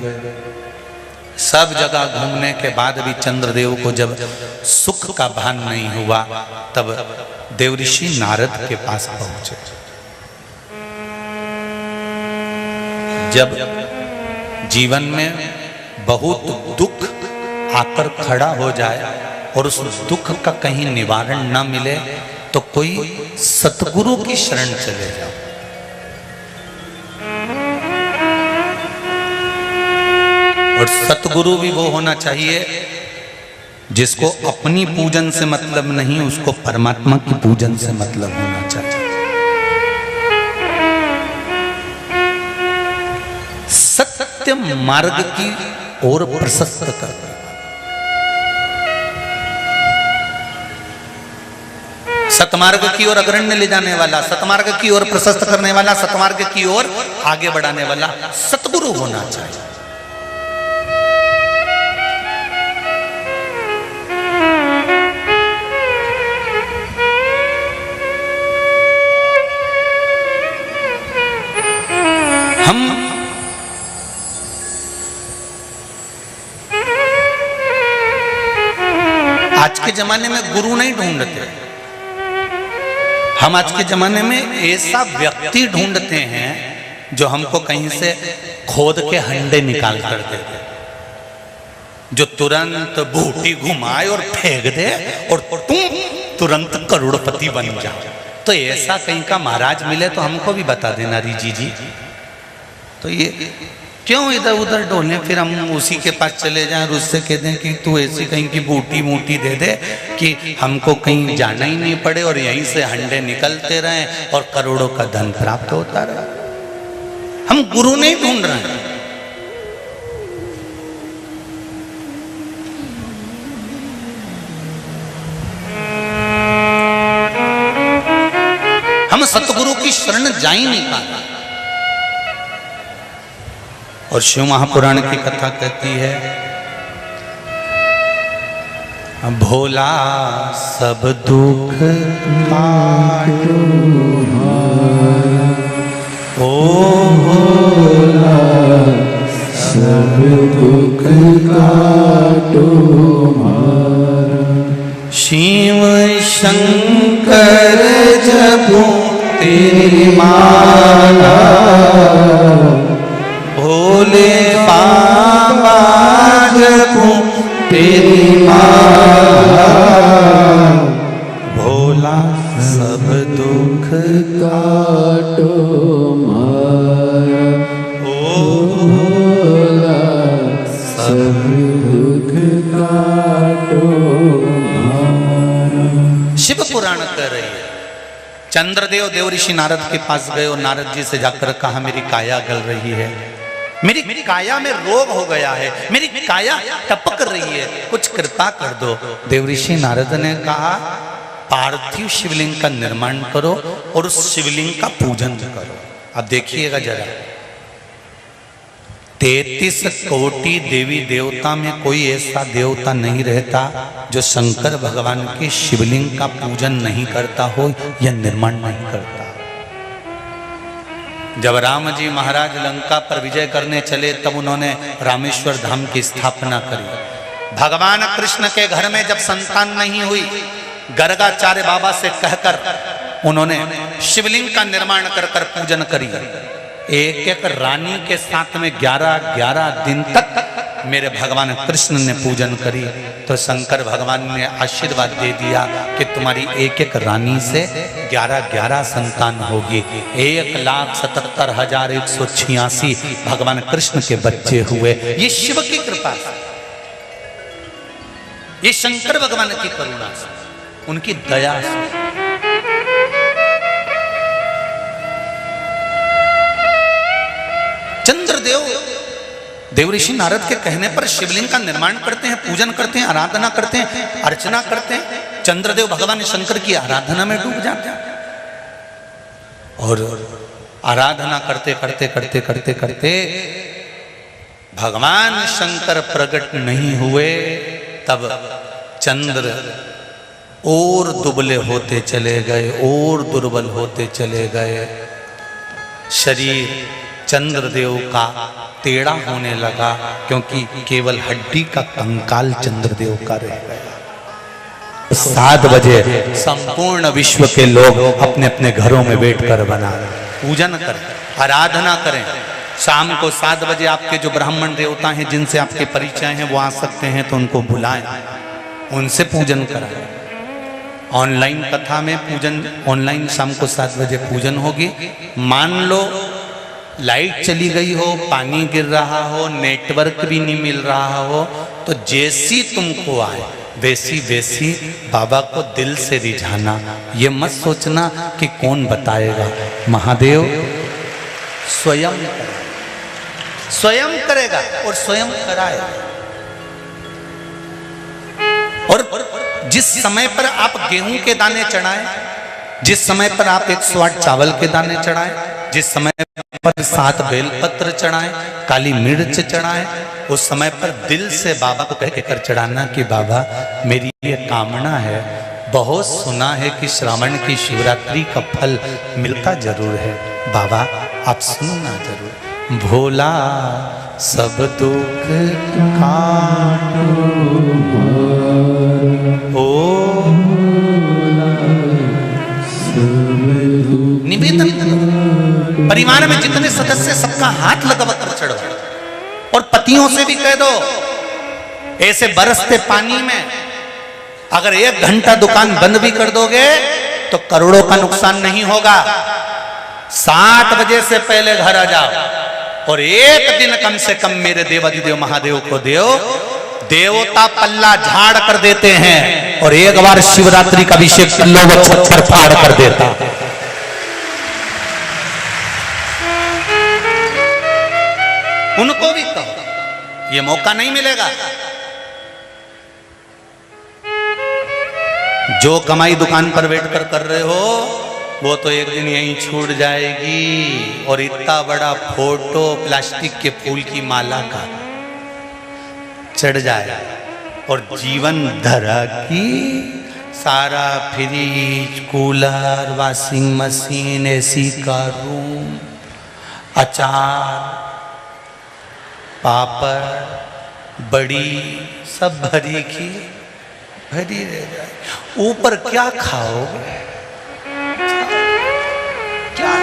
सब जगह घूमने के बाद भी चंद्रदेव को जब सुख का भान नहीं हुआ तब देवऋषि नारद के पास पहुंचे। जब जीवन में बहुत दुख आकर खड़ा हो जाए और उस दुख का कहीं निवारण न मिले तो कोई सतगुरु की शरण चले जाओ। और सतगुरु भी वो होना चाहिए जिसको अपनी पूजन से मतलब नहीं, उसको परमात्मा की पूजन से मतलब होना चाहिए। सत्य मार्ग की ओर प्रशस्त कर, सतमार्ग की ओर अग्रण्य ले जाने वाला, सतमार्ग की ओर प्रशस्त करने वाला, सतमार्ग की ओर आगे बढ़ाने वाला सतगुरु होना चाहिए। हम आज के जमाने में गुरु नहीं ढूंढते, हम आज के जमाने में ऐसा व्यक्ति ढूंढते हैं जो हमको कहीं से खोद के हंडे निकाल कर दे, जो तुरंत बूटी घुमाए और फेंक दे और तुम तुरंत करोड़पति बन जाओ। तो ऐसा कहीं का महाराज मिले तो हमको भी बता देना रीजी जी। तो ये क्यों इधर उधर डोले, फिर हम उसी के पास चले जाएं और उससे कह दें कि तू ऐसी कहीं की बूटी मूटी दे दे कि हमको कहीं जाना ही नहीं पड़े और यहीं से हंडे निकलते रहें और करोड़ों का धन प्राप्त होता रहे। हम गुरु नहीं ढूंढ रहे हैं, हम सतगुरु की शरण जा ही नहीं पाते। और शिव महापुराण की कथा कहती है, भोला सब दुख काटो ओ भोला सब दुख काटो शिव शंकर जपो तेरी माला, भोले बाबा जपो तेरी माला, भोला सब दुख काटो मारा, ओ भोला सब दुख काटो मारा। कह रही है। चंद्रदेव देव ऋषि नारद के पास गए और नारद जी से जाकर कहा मेरी काया गल रही है, मेरी काया में रोग हो गया है, मेरी काया टपक रही है, कुछ कृपा कर दो। देव ऋषि नारद ने कहा पार्थिव शिवलिंग का निर्माण करो और उस शिवलिंग का पूजन करो। अब देखिएगा जरा, 33 कोटि देवी देवता में कोई ऐसा देवता नहीं रहता जो शंकर भगवान के शिवलिंग का पूजन नहीं करता हो या निर्माण नहीं करता। जब राम जी महाराज लंका पर विजय करने चले तब उन्होंने रामेश्वर धाम की स्थापना करी। भगवान कृष्ण के घर में जब संतान नहीं हुई, गर्गाचार्य बाबा से कहकर उन्होंने शिवलिंग का निर्माण कर कर पूजन करी। एक एक रानी के साथ में 11-11 दिन तक मेरे भगवान कृष्ण ने पूजन करी। तो शंकर भगवान ने आशीर्वाद दे दिया कि तुम्हारी एक एक रानी से 11-11 संतान होगी। 1,77,186 भगवान कृष्ण के बच्चे हुए। ये शिव की कृपा से, ये शंकर भगवान की करुणा से, उनकी दया से। चंद्रदेव देव ऋषि नारद के कहने पर शिवलिंग का निर्माण करते हैं, पूजन करते हैं, आराधना करते हैं, अर्चना करते हैं। चंद्रदेव भगवान शंकर की आराधना में डूब जाते हैं और आराधना करते करते करते करते करते भगवान शंकर प्रकट नहीं हुए। तब चंद्र और दुबले होते चले गए और दुर्बल होते चले गए। शरीर चंद्रदेव का टेढ़ा होने लगा क्योंकि केवल हड्डी का कंकाल चंद्रदेव का रह गया। 7 बजे संपूर्ण विश्व के लोग अपने अपने घरों में बैठकर बना पूजन करें, आराधना करें। शाम को 7 बजे आपके जो ब्राह्मण देवता हैं जिनसे आपके परिचय हैं वो आ सकते हैं तो उनको बुलाएं, उनसे पूजन कराएं। ऑनलाइन कथा में पूजन, ऑनलाइन शाम को 7 बजे पूजन होगी। मान लो लाइट चली गई हो, पानी गिर रहा हो, नेटवर्क भी नहीं मिल रहा हो, तो जैसी तुमको आए वैसी वैसी बाबा को दिल से रिझाना। ये मत सोचना कि कौन बताएगा, महादेव स्वयं करेगा और स्वयं कराएगा। और जिस समय पर आप गेहूं के दाने चढ़ाएं, जिस समय पर आप 108 चावल के दाने चढ़ाएं, जिस समय पर 7 बेलपत्र चढ़ाएं, काली मिर्च चढ़ाएं, उस समय पर दिल से बाबा को कह कर चढ़ाना कि बाबा मेरी ये कामना है। बहुत सुना है कि श्रावण की शिवरात्रि का फल मिलता जरूर है, बाबा आप सुनना जरूर। भोला सब दुख काटो ओ निवेदन परिवार में जितने सदस्य सबका हाथ लगवा कर चढ़ो और पतियों से भी कह दो ऐसे बरसते पानी में अगर 1 घंटा दुकान बंद भी कर दोगे तो करोड़ों का नुकसान नहीं होगा। 7 बजे से पहले घर आ जाओ और 1 दिन कम से कम मेरे देवाधिदेव महादेव को दो। देवता पल्ला झाड़ कर देते हैं और एक बार शिवरात्रि का अभिषेक लोग छप्पर फाड़ कर देता है। उनको भी कहो, ये मौका नहीं मिलेगा। जो कमाई दुकान पर बैठकर कर रहे हो वो तो एक दिन यहीं छूट जाएगी। और इतना बड़ा फोटो प्लास्टिक के फूल की माला का चढ़ जाए और जीवन धरा की सारा fridge, cooler, washing machine, AC का रूम, अचार, पापड़, बड़ी सब भरी की भरी रह जाए। ऊपर क्या खाओगे? क्या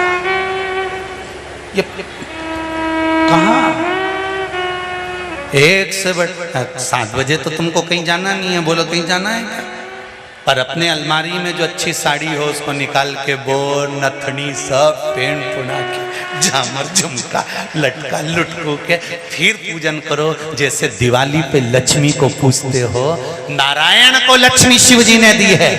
ये कहाँ? 7 बजे तो तुमको कहीं जाना नहीं है, बोलो कहीं जाना है क्या? पर अपने अलमारी में जो अच्छी साड़ी हो उसको निकाल के बोर, नथनी सब पेंट पुना के झामर झुमका लटका लुटको के फिर पूजन करो जैसे दिवाली पे लक्ष्मी को पूजते हो। नारायण को लक्ष्मी शिव जी ने दी है,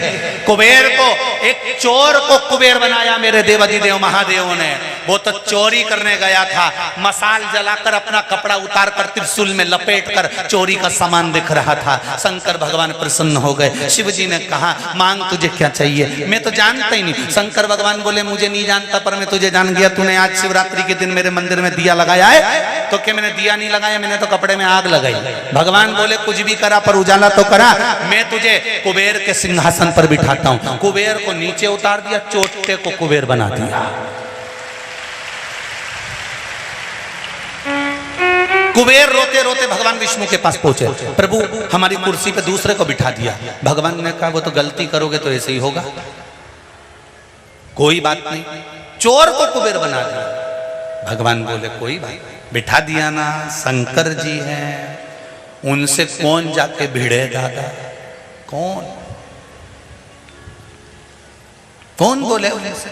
कुबेर को, एक चोर को कुबेर बनाया मेरे देवाधिदेव महादेव ने। वो तो चोरी करने गया था, मसाल जलाकर अपना कपड़ा उतार कर त्रिशूल में लपेट कर चोरी का सामान दिख रहा था। शंकर भगवान प्रसन्न हो गए। शिव जी ने कहा मांग तुझे क्या चाहिए। मैं तो जानता ही नहीं। शंकर भगवान बोले मुझे नहीं जानता पर मैं तुझे जान गया। तूने आज शिवरात्रि के दिन मेरे मंदिर में दिया लगाया है। तो क्या मैंने दिया नहीं लगाया, मैंने तो कपड़े में आग लगाई। भगवान बोले कुछ भी करा पर उजाला तो करा। मैं तुझे कुबेर के सिंहासन पर बिठाता हूं। कुबेर को नीचे उतार दिया, चोटे को कुबेर बना दिया। कुबेर रोते रोते भगवान विष्णु के पास पहुंचे। प्रभु हमारी कुर्सी पे दूसरे को बिठा दिया। भगवान ने कहा वो तो गलती करोगे तो ऐसे ही होगा, कोई बात नहीं। चोर को कुबेर बना दिया। भगवान बोले कोई बात, बिठा दिया ना, शंकर जी हैं, उनसे कौन जाके भिड़े दादा, कौन कौन बोले उनसे।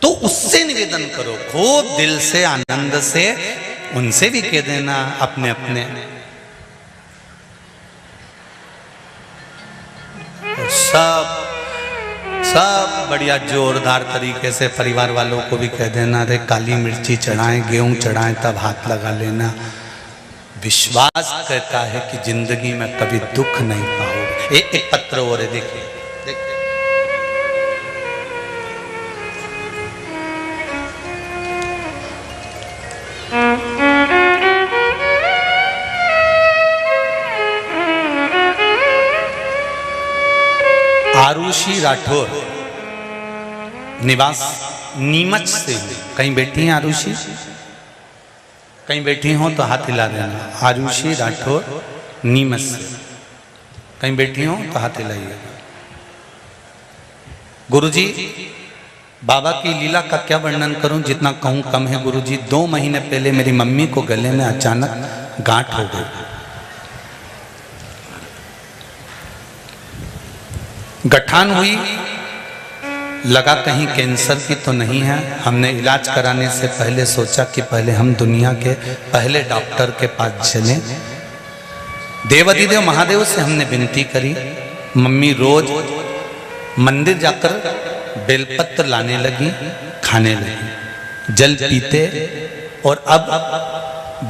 तो उससे निवेदन करो खूब दिल से आनंद से, उनसे भी कह देना अपने अपने। और सब बढ़िया जोरदार तरीके से परिवार वालों को भी कह देना रे काली मिर्ची चढ़ाएं, गेहूं चढ़ाएं, तब हाथ लगा लेना। विश्वास कहता है कि जिंदगी में कभी दुख नहीं पाओगे। एक पत्र और है, देखिए आरुषि राठौर, निवास नीमच से। कहीं बैठी हैं आरुषि, कहीं बैठी हो तो हाथ हिला देना। आरुषि राठौर नीमच से, कहीं बैठी हो तो हाथ हिलाइएगा। गुरुजी बाबा की लीला का क्या वर्णन करूं, जितना कहूं कम है। गुरुजी 2 महीने पहले मेरी मम्मी को गले में अचानक गांठ हो गई। गठान हुई, लगा कहीं कैंसर की तो नहीं है। हमने इलाज कराने से पहले सोचा कि पहले हम दुनिया के पहले डॉक्टर के पास चलें। देवाधिदेव महादेव से हमने विनती करी। मम्मी रोज मंदिर जाकर बेलपत्र लाने लगी, खाने लगी, जल पीते। और अब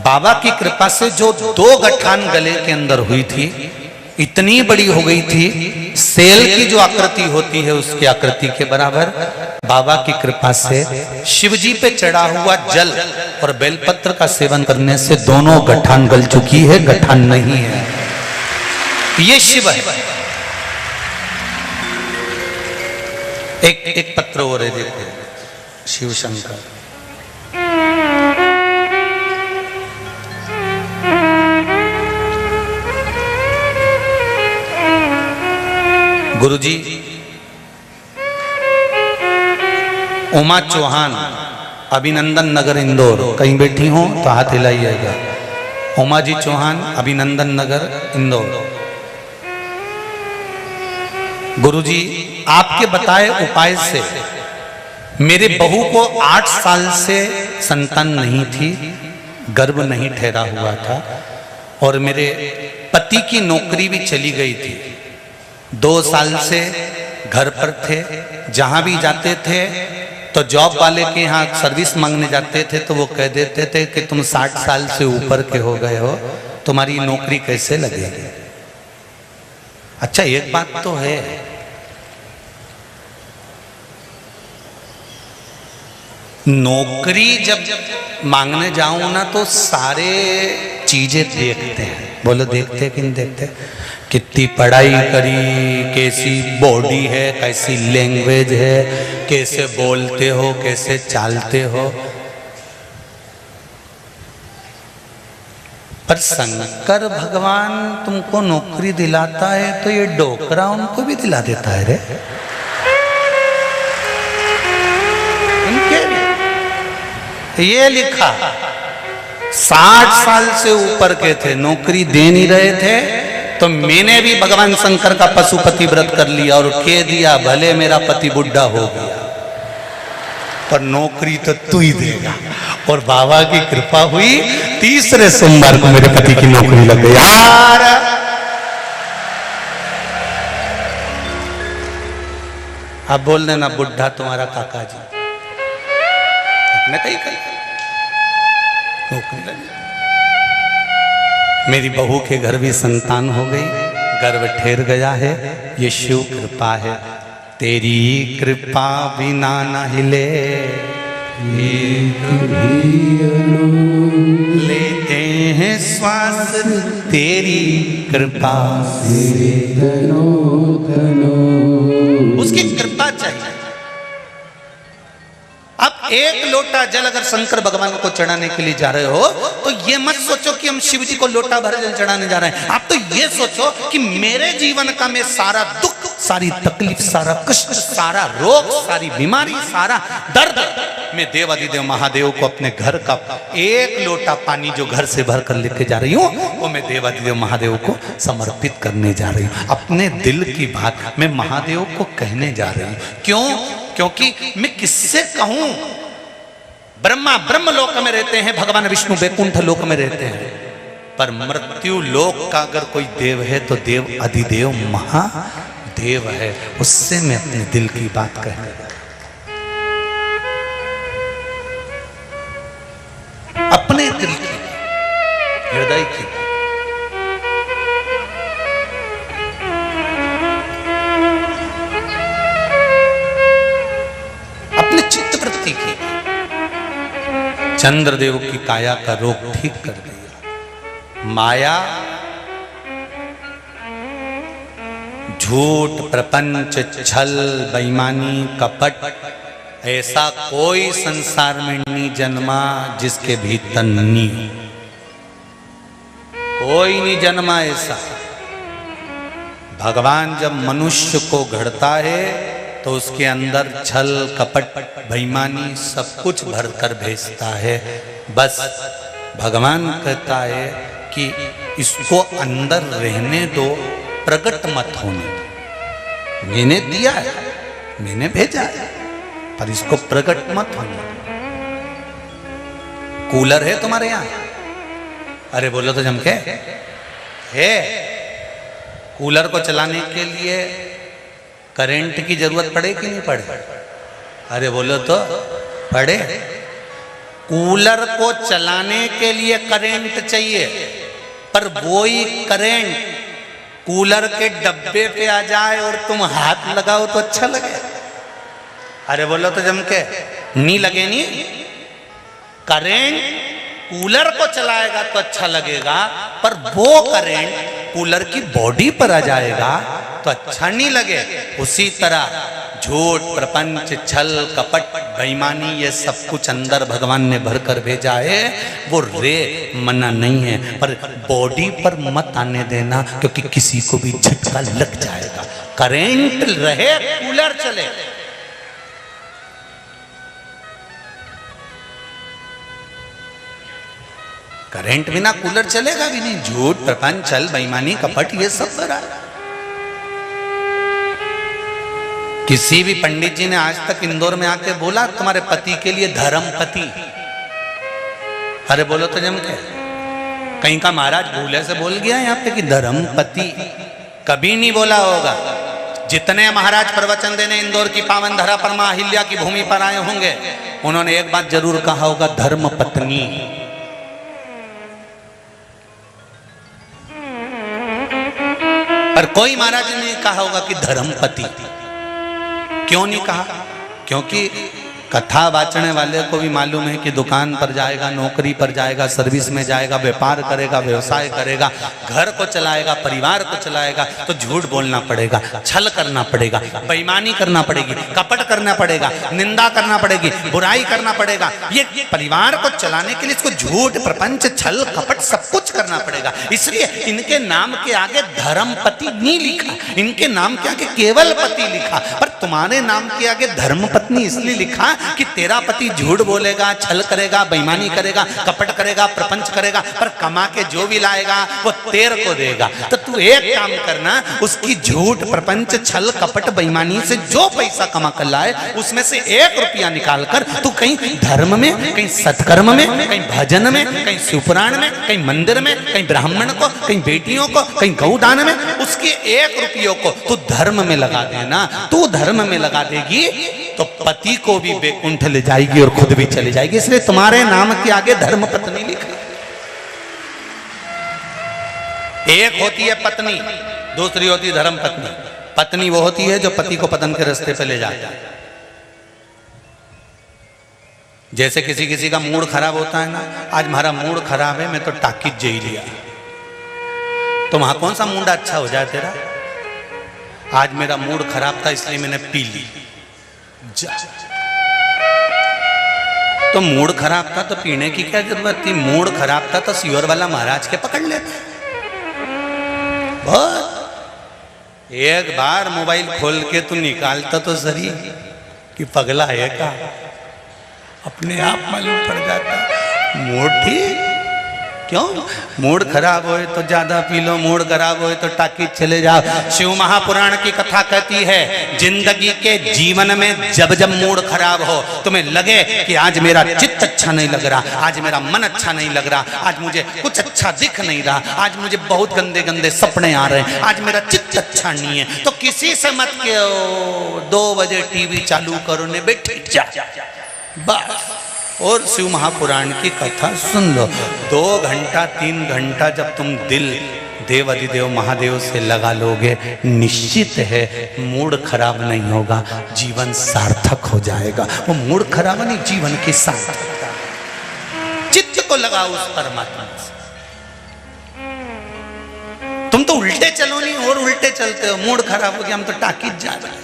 बाबा की कृपा से जो 2 गठान गले के अंदर हुई थी इतनी बड़ी हो गई थी, सेल की जो आकृति होती है उसकी आकृति के बराबर। बाबा की कृपा से शिवजी पे चढ़ा हुआ जल और बेलपत्र का सेवन करने से दोनों गठान गल चुकी है, गठान नहीं है। ये शिव है। एक पत्र और है, देखो शिव शंकर। गुरुजी उमा चौहान, अभिनंदन नगर इंदौर, कहीं बैठी हो तो हाथ हिलाइएगा। उमा जी चौहान, अभिनंदन नगर इंदौर। गुरुजी आपके बताए उपाय से मेरे बहू को 8 साल से संतान नहीं थी, गर्भ नहीं ठहरा हुआ था और मेरे पति की नौकरी भी चली गई थी। 2 साल से घर पर थे। जहां भी जाते थे तो जॉब वाले के यहाँ सर्विस मांगने जाते थे तो वो कह देते थे कि तुम 60 साल से ऊपर के हो गए हो, तुम्हारी नौकरी कैसे लगेगी। अच्छा एक बात तो है, नौकरी जब मांगने जाऊं ना तो सारे चीजें देखते हैं। बोलो देखते कि नहीं देखते। कितनी पढ़ाई करी, कैसी बॉडी है, कैसी लैंग्वेज है, कैसे बोलते हो, कैसे चालते हो। पर शंकर भगवान तुमको नौकरी दिलाता है तो ये डोकरा उनको भी दिला देता है रे। ये लिखा 60 साल से ऊपर के थे, नौकरी दे नहीं रहे थे तो मैंने भी भगवान शंकर का पशुपति व्रत कर लिया और कह दिया भले मेरा पति बुढ़ा हो गया। पर नौकरी तो तू ही देगा। और बाबा की कृपा हुई, तीसरे सोमवार को मेरे पति की नौकरी लग गई। यार अब बोल देना बुढ़ा तुम्हारा काका जी, मैं कहीं कहीं नौकरी लग गई। मेरी बहू के घर भी संतान हो गई, गर्भ ठेर गया है, ये शिव कृपा है। तेरी कृपा बिना न हिले लेते हैं श्वास, तेरी कृपा से उसकी कृपा चाहिए। अब एक लोटा जल अगर शंकर भगवान को चढ़ाने के लिए जा रहे हो तो ये मत सोचो कि हम शिव जी को लोटा भर जल चढ़ाने जा रहे हैं। आप तो ये सोचो कि मेरे जीवन का मैं सारा दुख, सारी तकलीफ, सारा कष्ट, सारा रोग, सारी बीमारी, सारा दर्द मैं देवाधिदेव महादेव को अपने घर का एक लोटा पानी जो घर से भर कर लेके जा रही हूँ वो मैं देवाधिदेव महादेव को समर्पित करने जा रही हूँ। अपने दिल की बात मैं महादेव को कहने जा रही हूँ। क्यों? क्योंकि मैं किससे कहूं? ब्रह्मा ब्रह्म लोक में रहते हैं, भगवान विष्णु वैकुंठ लोक में रहते हैं, पर मृत्यु लोक का अगर कोई देव है तो देव अधिदेव महादेव है। उससे मैं अपने दिल की बात कहने जा रहा हूं, अपने दिल की, हृदय की। चंद्रदेव की काया का रोग ठीक कर दिया। माया, झूठ, प्रपंच, छल, बेईमानी, कपट, ऐसा कोई संसार में नहीं जन्मा जिसके भीतर नहीं, कोई नहीं जन्मा ऐसा। भगवान जब मनुष्य को गढ़ता है तो उसके अंदर छल, कपट, बेईमानी सब कुछ भरकर भेजता है। बस भगवान कहता है कि इसको अंदर रहने दो, प्रकट मत होने दो। मैंने दिया है, मैंने भेजा है, पर इसको प्रकट मत होने दो। कूलर है तुम्हारे यहां? अरे बोलो तो जमके है। कूलर को चलाने के लिए करंट की जरूरत पड़े कि नहीं पड़े? अरे बोलो तो पड़े। कूलर को चलाने के लिए करंट चाहिए, पर वही करंट कूलर के डब्बे पे आ जाए और तुम हाथ लगाओ तो अच्छा लगे? अरे बोलो तो जमके नहीं लगे। नहीं, करंट कूलर को चलाएगा तो अच्छा लगेगा, पर वो करंट कूलर की बॉडी पर आ जाएगा तो अच्छा नहीं लगे। उसी तरह झूठ, प्रपंच, छल, कपट, बेईमानी, ये सब कुछ अंदर भगवान ने भर कर भेजा है। वो रे मना नहीं है, पर बॉडी पर मत आने देना, क्योंकि किसी को भी झटका लग जाएगा। करंट रहे, कूलर चले। करंट बिना कूलर चलेगा भी नहीं। झूठ, प्रपंच, छल, बेईमानी, कपट, ये सब भरा है। किसी भी पंडित जी ने आज तक इंदौर में आके बोला तुम्हारे पति के लिए धर्मपति? अरे बोलो तो जम के कहीं का महाराज भूले से बोल गया यहाँ पे कि धर्मपति? कभी नहीं बोला होगा। जितने महाराज प्रवचन देने इंदौर की पावन धरा पर मां अहिल्या की भूमि पर आए होंगे, उन्होंने एक बात जरूर कहा होगा, धर्मपत्नी। पर कोई महाराज ने कहा होगा कि धर्मपति। क्यों नहीं कहा? क्योंकि कथा बांचने वाले को भी मालूम है कि दुकान पर जाएगा, नौकरी पर जाएगा, सर्विस में जाएगा, व्यापार करेगा, व्यवसाय करेगा, घर को चलाएगा, परिवार को चलाएगा, तो झूठ बोलना पड़ेगा, छल करना पड़ेगा, बेईमानी करना पड़ेगी, कपट करना पड़ेगा, निंदा करना पड़ेगी, बुराई करना पड़ेगा। ये परिवार को चलाने के लिए इसको झूठ, प्रपंच, छल, कपट सब कुछ करना पड़ेगा। इसलिए इनके नाम के आगे धर्मपति नहीं लिखा, इनके नाम के आगे केवल पति लिखा। पर तुम्हारे नाम के आगे धर्मपत्नी इसलिए लिखा कि तेरा पति झूठ बोलेगा, छल करेगा, बेईमानी करेगा, कपट करेगा, प्रपंच करेगा, पर कमा के जो भी लाएगा वो तेरे को देगा। तो तू एक काम करना, उसकी झूठ, प्रपंच, छल, कपट, बेईमानी से जो पैसा कमा कर लाए उसमें से 1 रुपया निकाल कर तू कहीं धर्म में, कहीं सत्कर्म में, कहीं भजन में, कहीं शिवपुराण में, कहीं मंदिर में, कहीं ब्राह्मण को, कहीं बेटियों को, कहीं गौदान में, उसके 1 रुपये को तू धर्म में लगा देना। तू धर्म में लगा देगी तो पति को भी बैकुंठ ले जाएगी और खुद भी चली जाएगी। इसलिए तुम्हारे नाम के आगे धर्म पत्नी लिखी। एक होती है पत्नी, दूसरी होती है धर्म पत्नी। पत्नी वो होती है जो पति को पतन के रास्ते पे ले जाता है। जैसे किसी किसी का मूड खराब होता है ना, आज हमारा मूड खराब है, मैं तो टाकिज जे लिया। तो वहां कौन सा मूड अच्छा हो जाए तेरा? आज मेरा मूड खराब था इसलिए मैंने पी ली। तो मूड खराब था तो पीने की क्या जरूरत थी? मूड खराब था तो सियोर वाला महाराज के पकड़ लेते। बहुत एक बार मोबाइल खोल के तू निकालता तो सही कि पगला है का, अपने आप मालूम पड़ जाता। मूड ठीक क्यों? मूड खराब होए तो ज्यादा पी लो, मूड खराब होए तो टाकी चले जाओ। शिव महापुराण की कथा कहती है, जिंदगी के जीवन में जब जब मूड खराब हो, तुम्हें लगे कि आज मेरा चित्त अच्छा नहीं लग रहा, आज मेरा मन अच्छा नहीं लग रहा, आज मुझे कुछ अच्छा दिख नहीं रहा, आज मुझे बहुत गंदे गंदे सपने आ रहे हैं, आज मेरा चित्त अच्छा नहीं है, तो किसी से मत कहो 2 बजे टीवी चालू करो ने बैठ जा बस, और शिव महापुराण की कथा सुन लो। 2 घंटा 3 घंटा जब तुम दिल देव अधिदेव महादेव से लगा लोगे, निश्चित है मूड खराब नहीं होगा, जीवन सार्थक हो जाएगा। वो मूड खराब नहीं, जीवन की सार्थकता। चित्त को लगाओ उस परमात्मा से। तुम तो उल्टे चलो नहीं और उल्टे चलते हो। मूड खराब हो गया, हम तो टाकिज जा रहे हैं।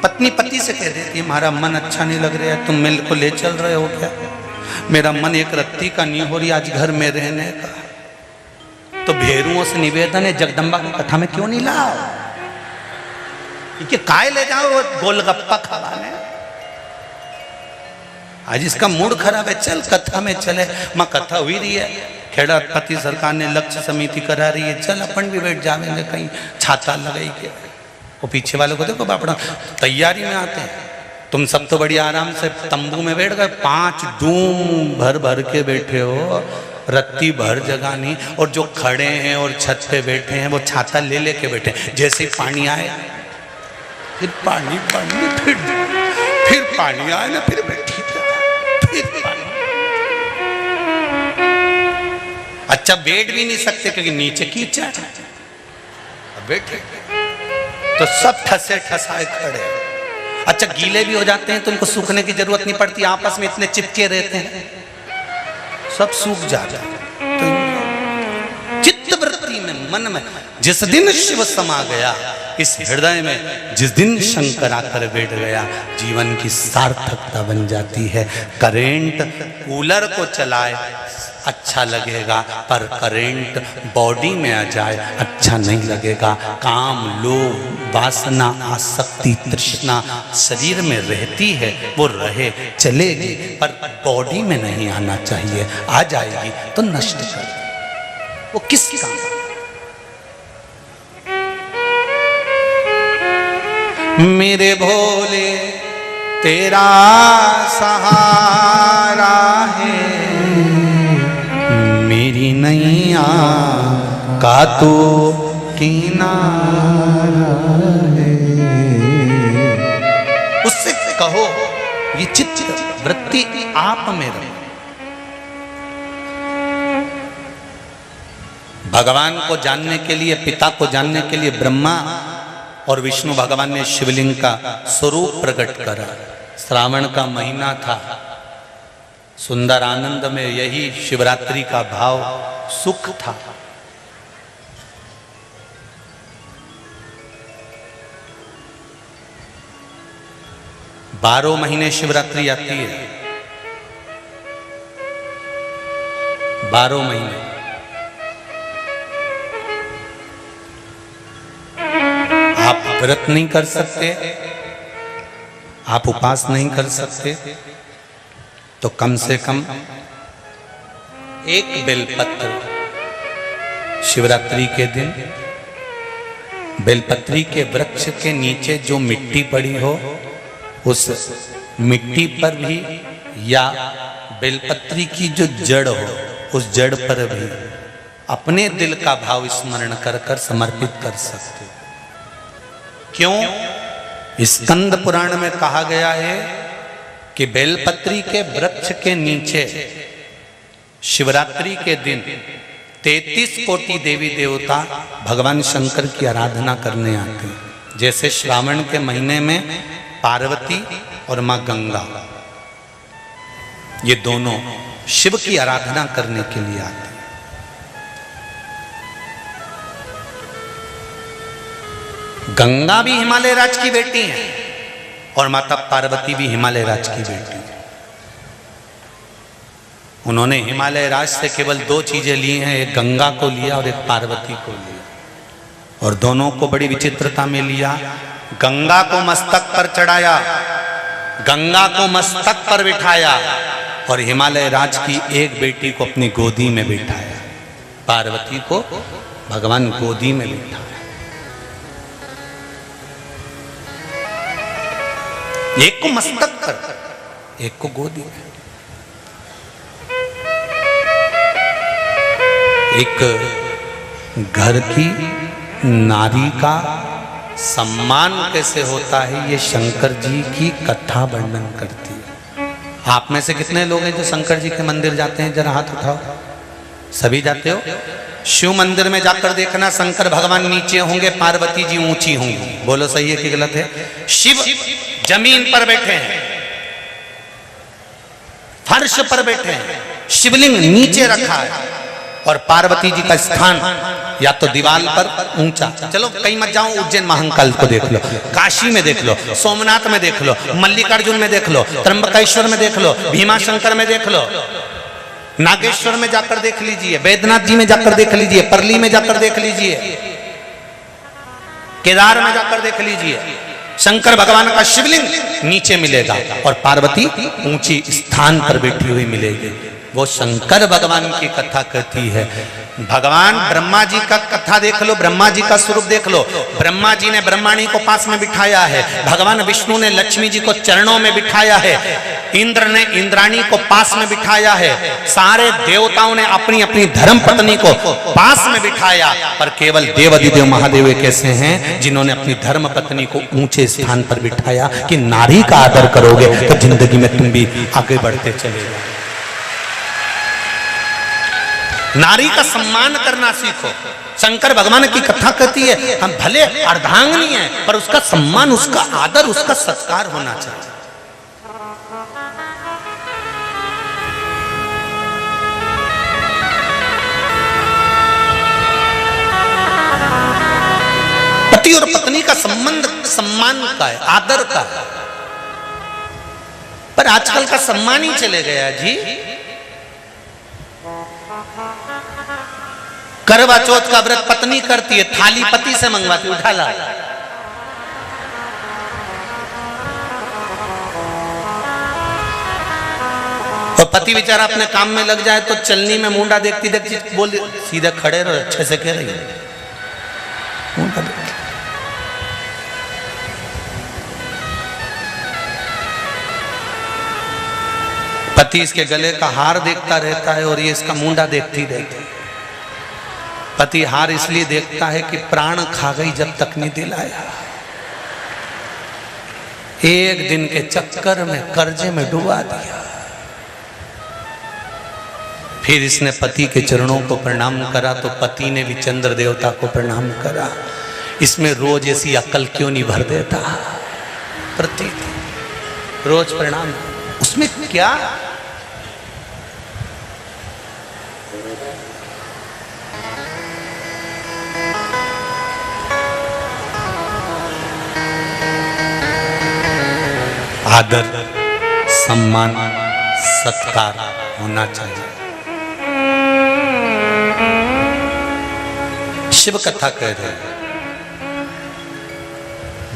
पत्नी पति से कह देती है, हमारा मन अच्छा नहीं लग रहा है, तुम मेरे को ले चल रहे हो क्या? मेरा मन एक रत्ती का नहीं हो रही आज घर में रहने का। तो भेरुओं से निवेदन है, जगदम्बा की कथा में क्यों नहीं लाओ? काय ले जाओ गोलगप्पा खवाने। आज इसका मूड खराब है, चल कथा में चले। माँ कथा हुई रही है, खेड़ा पति सरकार ने लक्ष्य समिति करा रही है, चल अपन भी बैठ जावेंगे कहीं छाता लगाई के। वो पीछे वाले को देखो बापड़ा तैयारी में आते हैं। तुम सब तो बड़ी आराम से तंबू में बैठ गए, 5 डूम भर भर के बैठे हो, रत्ती भर जगह नहीं। और जो खड़े हैं और छत पे बैठे हैं वो छाता ले लेके बैठे। जैसे ही पानी आए फिर पानी फिर पानी आए ना फिर बैठी फिर पानी। अच्छा बैठ भी नहीं सकते क्योंकि नीचे कीचड़। बैठे तो सब ठसे ठसाए खड़े। अच्छा गीले भी हो जाते हैं तो उनको सूखने की जरूरत नहीं पड़ती, आपस में इतने चिपके रहते हैं, सब सूख जाता है। तो चित्त वृत्ति में, मन में जिस दिन शिव समा गया इस हृदय में, जिस दिन शंकर आकर बैठ गया, जीवन की सार्थकता बन जाती है। करेंट कूलर को चलाए अच्छा लगेगा, पर करंट बॉडी में आ जाए अच्छा नहीं लगेगा। काम, लोभ, वासना, आसक्ति, तृष्णा शरीर में रहती है, वो रहे चलेगी, पर बॉडी में नहीं आना चाहिए। आ जाएगी तो नष्ट कर। वो किस काम? मेरे भोले तेरा सहारा है, मेरी नैया का तो किनारा है। उससे कहो ये चित्त वृत्ति आप में रहे। भगवान को जानने के लिए, पिता को जानने के लिए ब्रह्मा और विष्णु भगवान ने शिवलिंग का स्वरूप प्रकट करा। श्रावण का महीना था, सुंदर आनंद में यही शिवरात्रि का भाव सुख था। बारह महीने शिवरात्रि आती है, 12 महीने। आप व्रत नहीं कर सकते, आप उपास नहीं कर सकते तो कम से कम एक बेलपत्र शिवरात्रि के दिन बेलपत्री के वृक्ष के नीचे जो मिट्टी पड़ी हो उस मिट्टी पर भी या बेलपत्री की जो जड़ हो उस जड़ पर भी अपने दिल का भाव स्मरण कर कर समर्पित कर सकते। क्यों? स्कंद पुराण में कहा गया है कि बेलपत्री के वृक्ष के नीचे शिवरात्रि के दिन 33 कोटि देवी देवता भगवान शंकर की आराधना करने आते हैं। जैसे श्रावण के महीने में पार्वती और मां गंगा ये दोनों शिव की आराधना करने के लिए आते हैं। गंगा भी हिमालय राज की बेटी है और माता पार्वती भी हिमालय राज की बेटी है। उन्होंने हिमालय राज से केवल 2 चीजें ली हैं, एक गंगा को लिया और एक पार्वती को लिया, और दोनों को बड़ी विचित्रता में लिया। गंगा को मस्तक पर चढ़ाया, गंगा को मस्तक पर बिठाया और हिमालय राज की एक बेटी को अपनी गोदी में बिठाया, पार्वती को भगवान गोदी में बिठाया। एक को मस्तक पर, एक को गोदी में। एक घर की नारी का सम्मान कैसे होता है ये शंकर जी की कथा वर्णन करती है। आप में से कितने लोग हैं जो शंकर जी के मंदिर जाते हैं? जरा हाथ उठाओ। सभी जाते हो? शिव मंदिर में जाकर देखना, शंकर भगवान नीचे होंगे, पार्वती जी ऊंची होंगी। बोलो सही है कि गलत है? शिव जमीन पर बैठे हैं, फर्श पर बैठे हैं, शिवलिंग नीचे रखा है और पार्वती जी का स्थान या तो दीवार पर ऊंचा। चलो कहीं मत जाओ, उज्जैन महाकाल को देख लो, काशी में देख लो, सोमनाथ में देख लो, मल्लिकार्जुन में देख लो, त्र्यंबकेश्वर में देख लो, भीमाशंकर में देख लो, नागेश्वर में जाकर देख लीजिए, बैद्यनाथ जी में जाकर देख लीजिए, परली में जाकर देख लीजिए, केदार में जाकर देख लीजिए। शंकर भगवान का शिवलिंग नीचे मिलेगा और पार्वती ऊंची स्थान पर बैठी हुई मिलेगी। वो शंकर भगवान की कथा कहती है। भगवान ब्रह्मा जी का कथा देख लो, ब्रह्मा जी का स्वरूप देख लो। ब्रह्मा जी ने ब्रह्माणी को पास में बिठाया है, भगवान विष्णु ने लक्ष्मी जी को चरणों में बिठाया है, इंद्र ने इंद्राणी को पास में बिठाया है, सारे देवताओं ने अपनी अपनी धर्म पत्नी को पास में बिठाया, पर केवल देवाधिदेव महादेव कैसे हैं जिन्होंने अपनी धर्म पत्नी को ऊंचे स्थान पर बिठाया कि नारी का आदर करोगे तो जिंदगी में तुम भी आगे बढ़ते चले जाओ। नारी का सम्मान करना सीखो। शंकर भगवान की कथा कहती है हम भले अर्धांगिनी हैं पर उसका सम्मान, उसका आदर, उसका सत्कार होना चाहिए। पति और पत्नी का संबंध सम्मान का है, आदर का है, पर आजकल का सम्मान ही चले गया जी। करवा चौथ का व्रत पत्नी करती है, थाली पति से मंगवाती, उठा ला। और पति बेचारा अपने काम में लग जाए तो चलनी में मुंडा देखती देखती बोल सीधे खड़े रहो, अच्छे से कह रही है मुंडा देख। पति इसके गले का हार देखता रहता है और ये इसका मुंडा देखती रहती है। पति हार इसलिए देखता है कि प्राण खा गई जब तक नहीं दिलाया। एक दिन के चक्कर में कर्जे में डुबा दिया। फिर इसने पति के चरणों को प्रणाम करा तो पति ने भी चंद्र देवता को प्रणाम करा। इसमें रोज ऐसी अकल क्यों नहीं भर देता? प्रति रोज प्रणाम, उसमें क्या? आदर, सम्मान, सत्कार होना चाहिए। शिव कथा कह रहे हैं,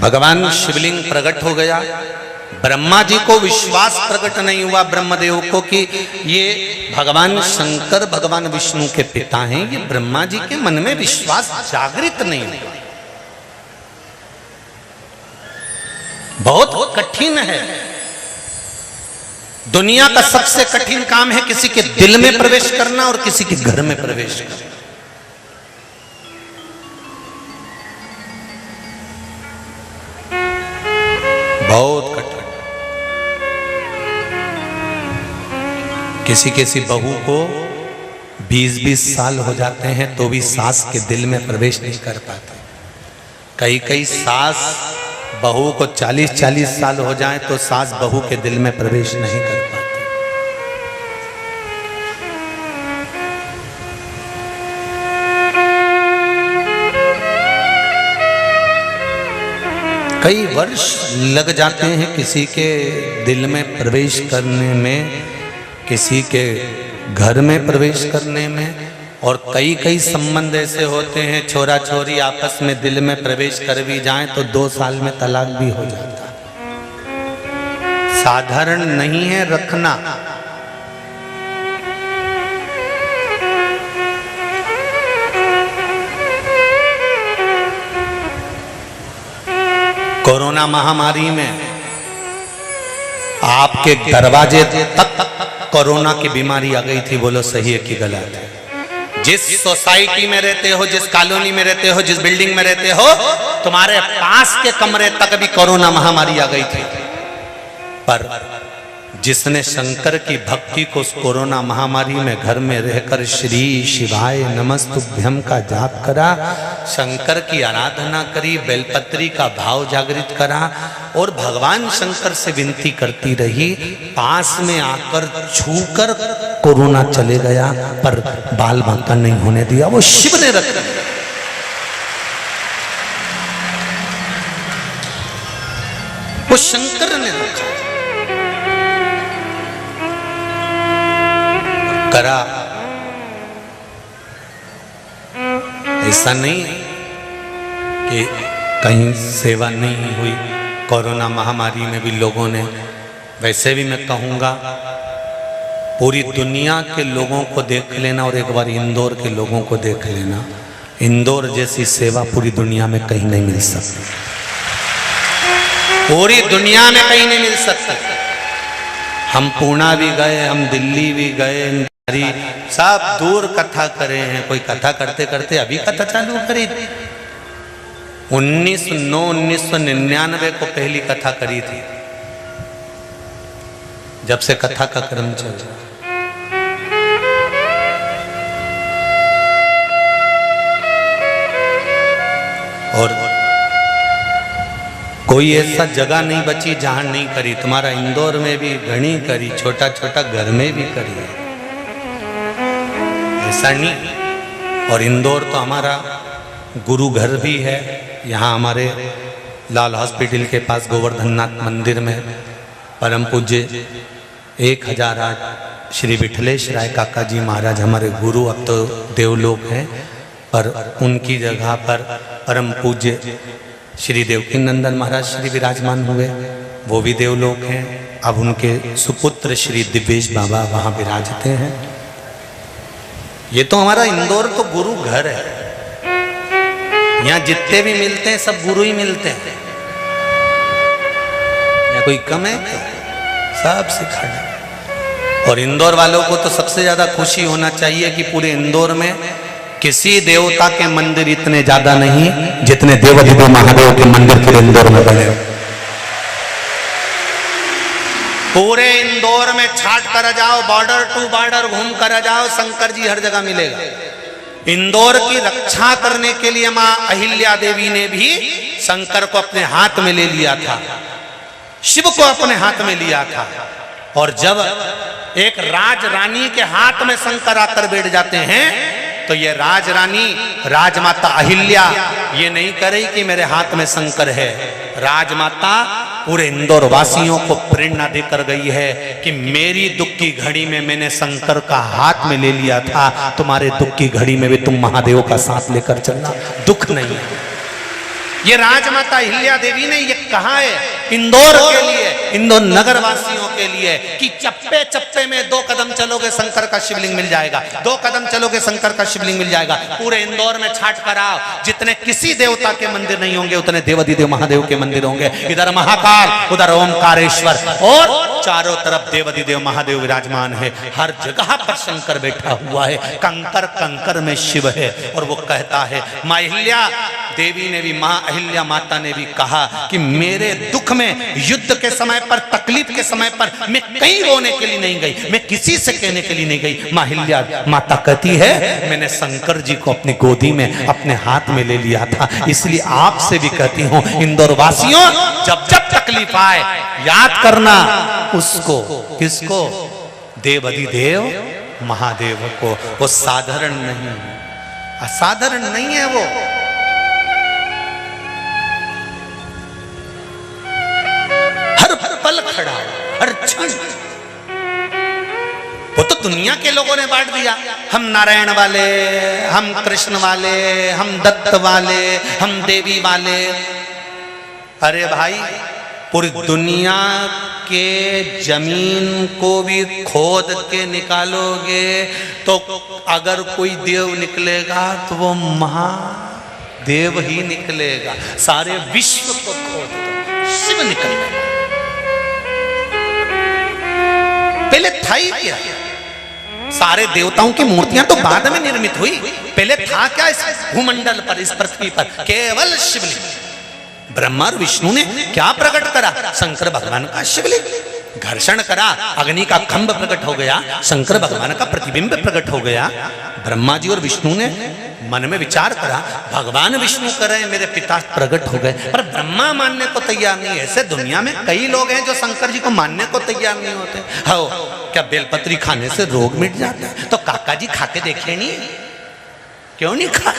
भगवान शिवलिंग प्रकट हो गया, ब्रह्मा जी को विश्वास प्रकट नहीं हुआ ब्रह्मदेव को कि ये भगवान शंकर भगवान विष्णु के पिता हैं। ये ब्रह्मा जी के मन में विश्वास जागृत नहीं हुआ। बहुत कठिन है। दुनिया का सबसे कठिन काम है किसी के दिल में प्रवेश करना और किसी के घर में प्रवेश करना। बहुत कठिन। किसी बहू को 20-20 साल हो जाते हैं तो भी सास के दिल में प्रवेश नहीं कर पाते। कई सास बहू को 40-40 साल हो जाए तो सास बहू के दिल में प्रवेश नहीं कर पाती। कई वर्ष लग जाते हैं किसी के दिल में प्रवेश करने में, किसी के घर में प्रवेश करने में। और कई संबंध ऐसे होते हैं छोरा छोरी आपस में दिल में प्रवेश कर भी जाएं तो 2 साल में तलाक भी हो जाता है। साधारण नहीं है रखना। कोरोना महामारी में आपके दरवाजे तक कोरोना की बीमारी आ गई थी। बोलो सही है कि गलत है? जिस सोसाइटी में रहते हो, जिस कॉलोनी में रहते हो, जिस बिल्डिंग में रहते हो, तुम्हारे पास के कमरे तक भी कोरोना महामारी आ गई थी। पर जिसने शंकर की भक्ति को उस कोरोना महामारी में घर में रहकर श्री शिवाय नमस्तुभ्यम का जाप करा, शंकर की आराधना करी, बेलपत्री का भाव जागृत करा और भगवान शंकर से विनती करती रही, पास में आकर छूकर कोरोना चले गया पर बाल बांका नहीं होने दिया। वो शिव ने रखा, वो शंकर ने रखा। करा ऐसा नहीं कि कहीं सेवा नहीं हुई कोरोना महामारी में भी लोगों ने। वैसे भी मैं कहूँगा पूरी दुनिया के लोगों को देख लेना और एक बार इंदौर के लोगों को देख लेना। इंदौर जैसी सेवा पूरी दुनिया में कहीं नहीं मिल सकती। पूरी दुनिया में कहीं नहीं मिल सकती। हम पूना भी गए, हम दिल्ली भी गए, सब दूर कथा करे हैं। कोई कथा करते करते अभी कथा चालू करी। 1999 को पहली कथा करी थी, जब से कथा का क्रम चल रहा। और कोई ऐसा जगह नहीं बची जहां नहीं करी। तुम्हारा इंदौर में भी घनी करी, छोटा छोटा घर में भी करी है, ऐसा नहीं। और इंदौर तो हमारा गुरु घर भी है। यहाँ हमारे लाल हॉस्पिटल के पास गोवर्धननाथ मंदिर में परम पूज्य 1008 श्री विठलेश राय काका जी महाराज हमारे गुरु, अब तो देवलोक हैं, पर उनकी जगह पर परम पूज्य श्री देवकी नंदन महाराज श्री विराजमान हुए, वो भी देवलोक हैं। अब उनके सुपुत्र श्री दिव्येश बाबा वहाँ विराजते हैं। ये तो हमारा इंदौर तो गुरु घर है। यहाँ जितने भी मिलते हैं सब गुरु ही मिलते हैं। या कोई कम है? सब सिखा। और इंदौर वालों को तो सबसे ज्यादा खुशी होना चाहिए कि पूरे इंदौर में किसी देवता के मंदिर इतने ज्यादा नहीं जितने देवाधिदेव महादेव के मंदिर पूरे इंदौर में बने। पूरे इंदौर में छाट कर जाओ, बॉर्डर टू बॉर्डर घूम कर जाओ, शंकर जी हर जगह मिलेगा। इंदौर की रक्षा करने के लिए मां अहिल्या देवी ने भी शंकर को अपने हाथ में ले लिया था, शिव को अपने हाथ में लिया था। और जब एक राजरानी के हाथ में शंकर आकर बैठ जाते हैं तो ये राजरानी राजमाता अहिल्या ये नहीं कह रही कि मेरे हाथ में शंकर है। राजमाता पूरे इंदौर वासियों को प्रेरणा देकर गई है कि मेरी दुख की घड़ी में मैंने शंकर का हाथ में ले लिया था, तुम्हारे दुख की घड़ी में भी तुम महादेव का साथ लेकर चलना, दुख नहीं है। ये राजमाता अहिल्या देवी ने ये कहा है। इंदौर के लिए, इंदौर नगर वासियों के लिए कि चप्पे चप्पे में 2 कदम चलोगे शंकर का शिवलिंग मिल जाएगा, 2 कदम चलोगे शंकर का शिवलिंग मिल जाएगा। पूरे इंदौर में छाट कराओ, जितने किसी देवता के मंदिर नहीं होंगे उतने देवाधिदेव महादेव के मंदिर होंगे। इधर महाकाल, उधर ओमकारेश्वर, और चारों तरफ देवाधिदेव महादेव विराजमान है। हर जगह पर शंकर बैठा हुआ है, कंकर कंकर में शिव है। और वो कहता है, मां अहिल्या देवी ने भी, मां अहिल्या माता ने भी कहा कि मेरे दुख में, युद्ध के समय पर, तकलीफ के समय पर मैं कहीं रोने के लिए नहीं गई, मैं किसी से कहने के लिए नहीं गई। मां अहिल्या माता कहती है, मैंने शंकर जी को अपनी गोदी में, अपने हाथ में ले लिया था। इसलिए आपसे भी कहती हूं, इंदौर वासियों, जब जब तकलीफ आए याद करना उसको, किसको? देवाधिदेव महादेव को। वो साधारण नहीं, असाधारण नहीं है वो। हर पल खड़ा, हर क्षण। वो तो दुनिया के लोगों ने बांट दिया, हम नारायण वाले, हम कृष्ण वाले, हम दत्त वाले, हम देवी वाले। अरे भाई, पूरी दुनिया के जमीन को भी खोद के निकालोगे तो अगर कोई देव निकलेगा तो वो महादेव ही निकलेगा। सारे विश्व को खोद दो, शिव निकलेगा। पहले था ही क्या? सारे देवताओं की मूर्तियां तो बाद में निर्मित हुई, पहले था क्या इस भूमंडल पर, इस पृथ्वी पर? केवल शिवलिंग। ब्रह्मा और विष्णु ने क्या प्रकट करा? शंकर भगवान का शिवलिंग। घर्षण करा, अग्नि का खंभ प्रकट हो गया, शंकर भगवान का प्रतिबिंब प्रकट हो गया। ब्रह्मा जी और विष्णु ने मन में विचार करा, भगवान विष्णु कर रहे हैं, मेरे पिता प्रकट हो गए, पर ब्रह्मा मानने को तैयार नहीं है। ऐसे दुनिया में कई लोग हैं जो शंकर जी को मानने को तैयार नहीं होते। हो क्या बेलपत्री खाने से रोग मिट जाता है? तो काका जी खा के देखे नहीं, क्यों नहीं खा?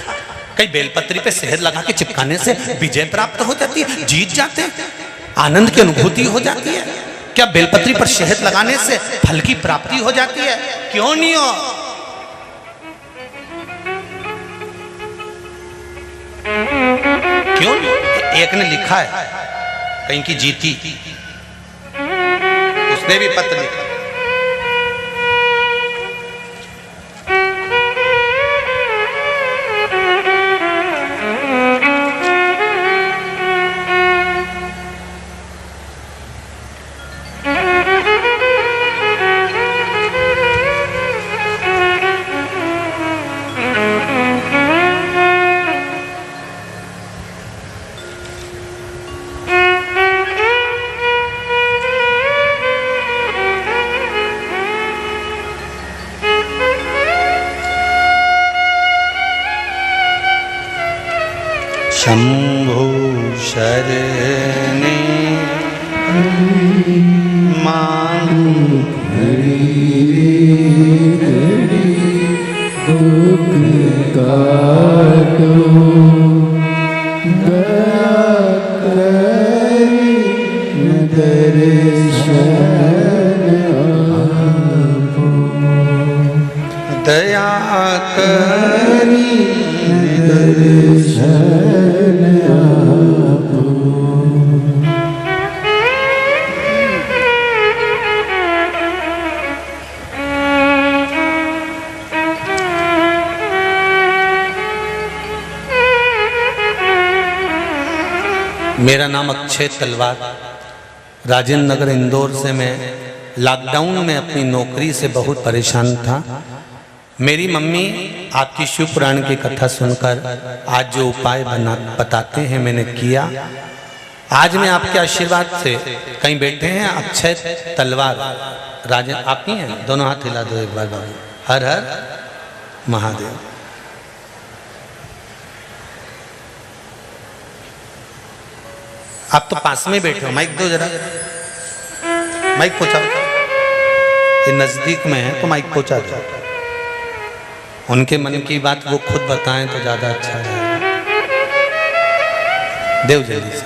कई बेलपत्री पे शहद लगा के चिपकाने से विजय प्राप्त हो जाती है, जीत जाते हैं, आनंद की अनुभूति हो जाती है। क्या बेलपत्री पर शहद लगाने से फल की प्राप्ति हो जाती है? क्यों नहीं हो? क्यों नहीं? एक ने लिखा है, कहीं की जीती, उसने भी पत्र लिखा, शंभो शरणे मांगू काटो दया करी दर्शन आपो, दया करी दर्शन आपो। मेरा नाम अक्षय तलवार, राजेंद्र नगर इंदौर से। मैं लॉकडाउन में अपनी नौकरी से बहुत परेशान था। मेरी मम्मी आपकी शिव पुराण की कथा सुनकर आज जो उपाय बताते हैं मैंने किया। आज मैं आपके आशीर्वाद से, कहीं बैठे हैं अक्षय तलवार, राजन आप ही हैं, दोनों हाथ हिला दो एक बार बाबू। हर हर महादेव। आप तो पास में बैठे हो, माइक दो जरा, माइक पहुंचाओ। ये नजदीक में है तो माइक पहुंचा दो। उनके मन की बात वो खुद बताएं तो ज्यादा अच्छा रहेगा। देव जल्दी से।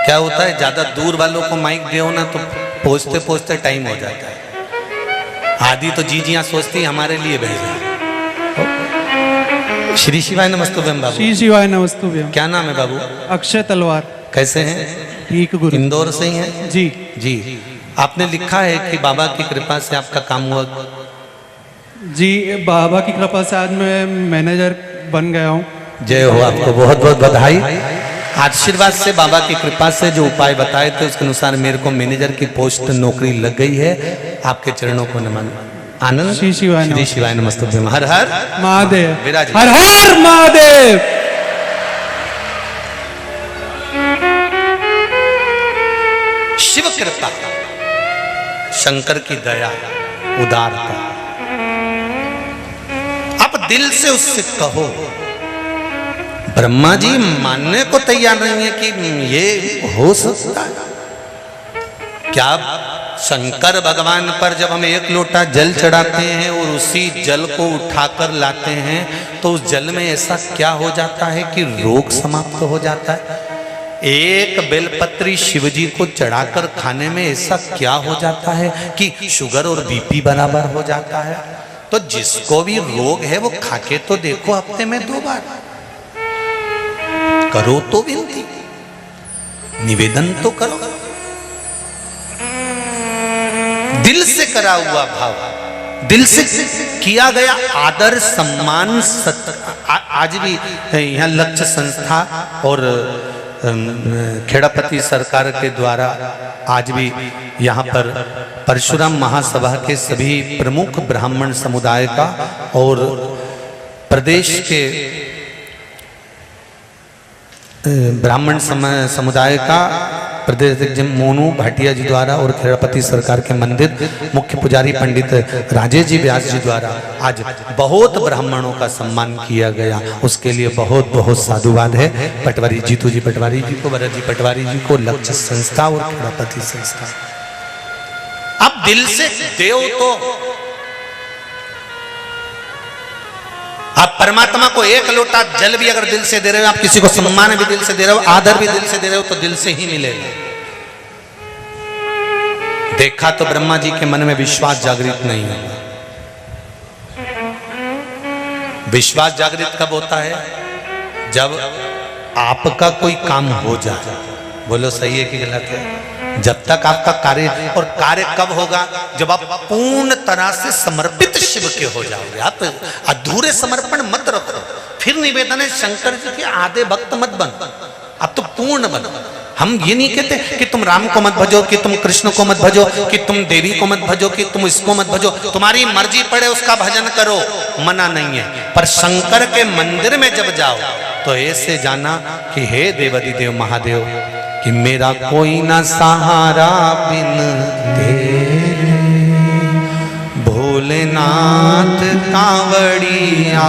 क्या होता है, ज्यादा दूर वालों को माइक दो ना तो पहुंचते पहुंचते टाइम हो जाता है। आदि तो जीजियां सोचती हमारे लिए भेजा। श्री शिवाय नमस्तुभ्यम बाबू। श्री शिवाय नमस्तुभ्यम। क्या नाम है बाबू? अक्षय तलवार। कैसे हैं? ठीक गुरु इंदौर से ही हैं जी। जी। आपने लिखा है कि बाबा की कृपा से आपका काम हुआ। जी बाबा की कृपा से आज मैं मैनेजर बन गया हूँ। जय हो, आपको बहुत बहुत बधाई। आशीर्वाद से बाबा की कृपा से जो उपाय बताए थे उसके अनुसार मेरे को मैनेजर की पोस्ट नौकरी लग गई है। आपके चरणों को नमन। आनंद श्री शिवाय नमः। श्री शिवाय नमस्तुभ्यं। हर हर महादेव, विराज। हर हर महादेव। शिव कृपा, शंकर की दया, उदारता। आप दिल से उससे कहो। ब्रह्मा जी मानने को तैयार नहीं है कि ये हो सकता है। क्या शंकर भगवान पर जब हम एक लोटा जल चढ़ाते हैं और उसी जल को उठाकर लाते हैं तो उस जल में ऐसा क्या हो जाता है कि रोग समाप्त हो जाता है। एक बेलपत्री शिवजी को चढ़ाकर खाने में ऐसा क्या हो जाता है कि शुगर और बीपी बराबर हो जाता है। तो जिसको भी रोग है वो खाके तो देखो, हफ्ते में 2 बार करो तो विनती, निवेदन तो करो। दिल से करा हुआ भाव, दिल से किया गया आदर सम्मान आज भी यहाँ लक्ष्य संस्था और खेड़ापति सरकार के द्वारा आज भी यहाँ पर परशुराम महासभा के सभी प्रमुख ब्राह्मण समुदाय का और प्रदेश के ब्राह्मण समुदाय का प्रदेश मोनू भाटिया जी द्वारा और खेड़ापति सरकार के मंदिर मुख्य पुजारी पंडित राजेश जी व्यास जी द्वारा आज बहुत ब्राह्मणों का सम्मान किया गया। उसके लिए बहुत बहुत साधुवाद है पटवारी जीतू जी पटवारी जी को, भरत जी पटवारी जी को, लक्ष्य संस्था और खेड़ापति संस्था। अब दिल से देव तो आप परमात्मा को एक लोटा जल भी अगर दिल से दे रहे हो, आप किसी को सम्मान भी दिल से दे रहे हो, आदर भी दिल से दे रहे हो, तो दिल से ही मिलेगा। देखा तो ब्रह्मा जी के मन में विश्वास जागृत नहीं होगा। विश्वास जागृत कब होता है? जब आपका कोई काम हो जाए। बोलो सही है कि गलत है? जब तक आपका कार्य, और कार्य कब होगा? जब आप पूर्ण तरह से समर्पित शिव के हो जाओगे। आप अधूरे समर्पण मत रखो। फिर निवेदन है शंकर जी के आधे भक्त मत बन, आप तो पूर्ण बनो। हम ये नहीं कहते कि तुम राम को मत भजो, कि तुम कृष्ण को मत भजो, कि तुम देवी को मत भजो, कि तुम इसको मत भजो। तुम्हारी मर्जी पड़े उसका भजन करो, मना नहीं है। पर शंकर के मंदिर में जब जाओ तो ऐसे जाना कि हे देवाधिदेव महादेव, कि मेरा कोई ना सहारा बिन तेरे, भोलेनाथ कांवड़िया।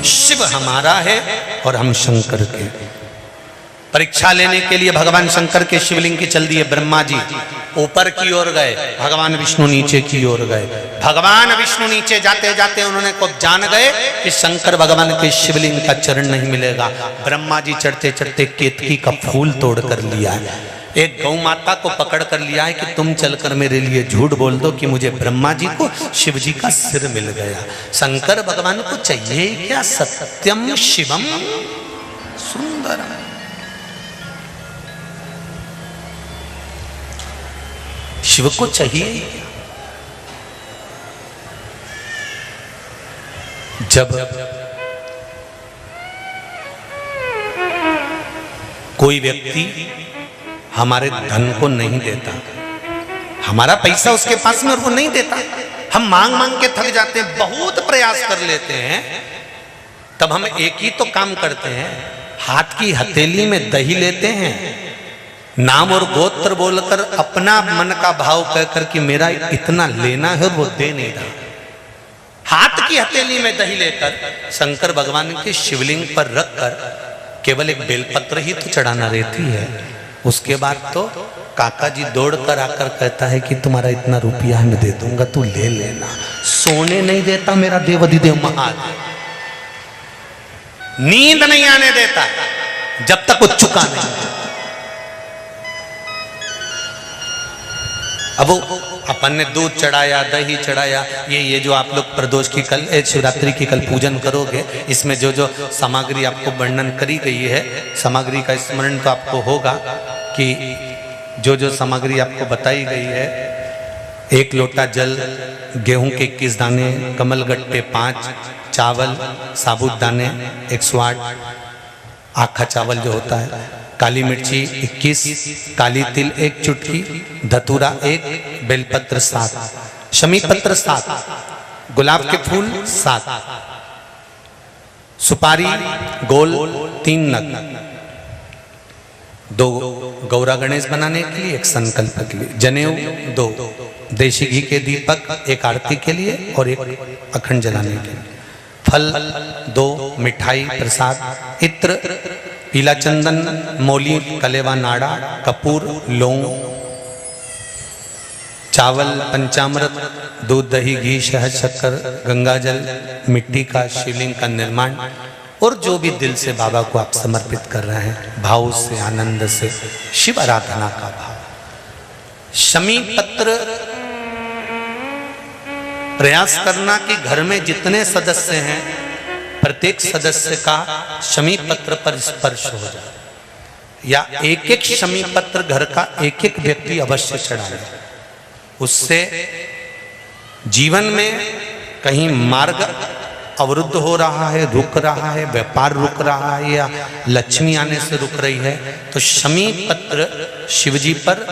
शिव हमारा है और हम शंकर के। परीक्षा लेने के लिए भगवान शंकर के शिवलिंग की चल दिए। ब्रह्मा जी ऊपर की ओर गए, भगवान विष्णु नीचे की ओर गए। भगवान विष्णु नीचे जाते जाते उन्होंने को जान गए कि शंकर भगवान के शिवलिंग का चरण नहीं मिलेगा। ब्रह्मा जी चढ़ते चढ़ते केतकी का फूल तोड़ कर लिया है। एक गौ माता को पकड़ कर लिया है कि तुम चलकर मेरे लिए झूठ बोल दो कि मुझे ब्रह्मा जी को शिव जी का सिर मिल गया। शंकर भगवान को चाहिए क्या? सत्यम शिवम सुंदरम। शिव को चाहिए जब कोई व्यक्ति हमारे धन को नहीं देता, हमारा पैसा उसके पास में और वो नहीं देता, हम मांग मांग के थक जाते हैं, बहुत प्रयास कर लेते हैं, तब हम एक ही तो काम करते हैं, हाथ की हथेली में दही लेते हैं, नाम और गोत्र बोलकर अपना मन का भाव कहकर कि मेरा इतना लेना है, और वो दे नहीं रहा। हाथ की हथेली में दही लेकर शंकर भगवान के शिवलिंग पर रखकर केवल एक बेलपत्र ही तो चढ़ाना रहती है। उसके बाद तो काका जी दौड़ कर आकर कहता है कि तुम्हारा इतना रुपया मैं दे दूंगा, तू ले लेना। सोने नहीं देता मेरा देवाधिदेव महादेव, नींद नहीं आने देता जब तक वो चुका नहीं। अब वो अपन ने दूध चढ़ाया, दही चढ़ाया, ये जो आप लोग प्रदोष की कल शिवरात्रि की कल पूजन करोगे, इसमें जो जो सामग्री आपको वर्णन करी गई है, सामग्री का स्मरण तो आपको होगा कि जो जो सामग्री आपको बताई गई है, 1 लोटा जल, गेहूं के 21 दाने, कमलगट्टे 5, चावल साबुत दाने 108, आखा चावल जो होता है, काली मिर्ची 21, काली तिल 1 चुटकी, धतूरा 1, बेलपत्र 7, शमी पत्र 7, गुलाब के फूल 7, सुपारी गोल 3 नग, 2 गौरा गणेश बनाने के लिए, 1 संकल्प के लिए, जनेऊ 2, देशी घी के दीपक 1 आरती के लिए और 1 अखंड जलाने के लिए, फल 2, मिठाई प्रसाद, इत्र, पीला चंदन, मोली, कलेवा नाड़ा, कपूर, लौंग, चावल, पंचामृत, दूध, दही, घी, शहद, शक्कर, गंगाजल, मिट्टी का शिवलिंग का निर्माण, और जो भी दिल से बाबा को आप समर्पित कर रहे हैं, भाव से, आनंद से, शिव आराधना का भाव। शमी पत्र प्रयास करना कि घर में जितने सदस्य हैं, प्रत्येक सदस्य का शमी पत्र पर स्पर्श हो जाए, या एक एक शमी पत्र घर का एक एक व्यक्ति अवश्य चढ़ाए। उससे जीवन में कहीं मार्ग अवरुद्ध हो रहा है, रुक रहा है, व्यापार रुक रहा है, या लक्ष्मी आने से रुक रही है, तो शमी पत्र शिवजी पर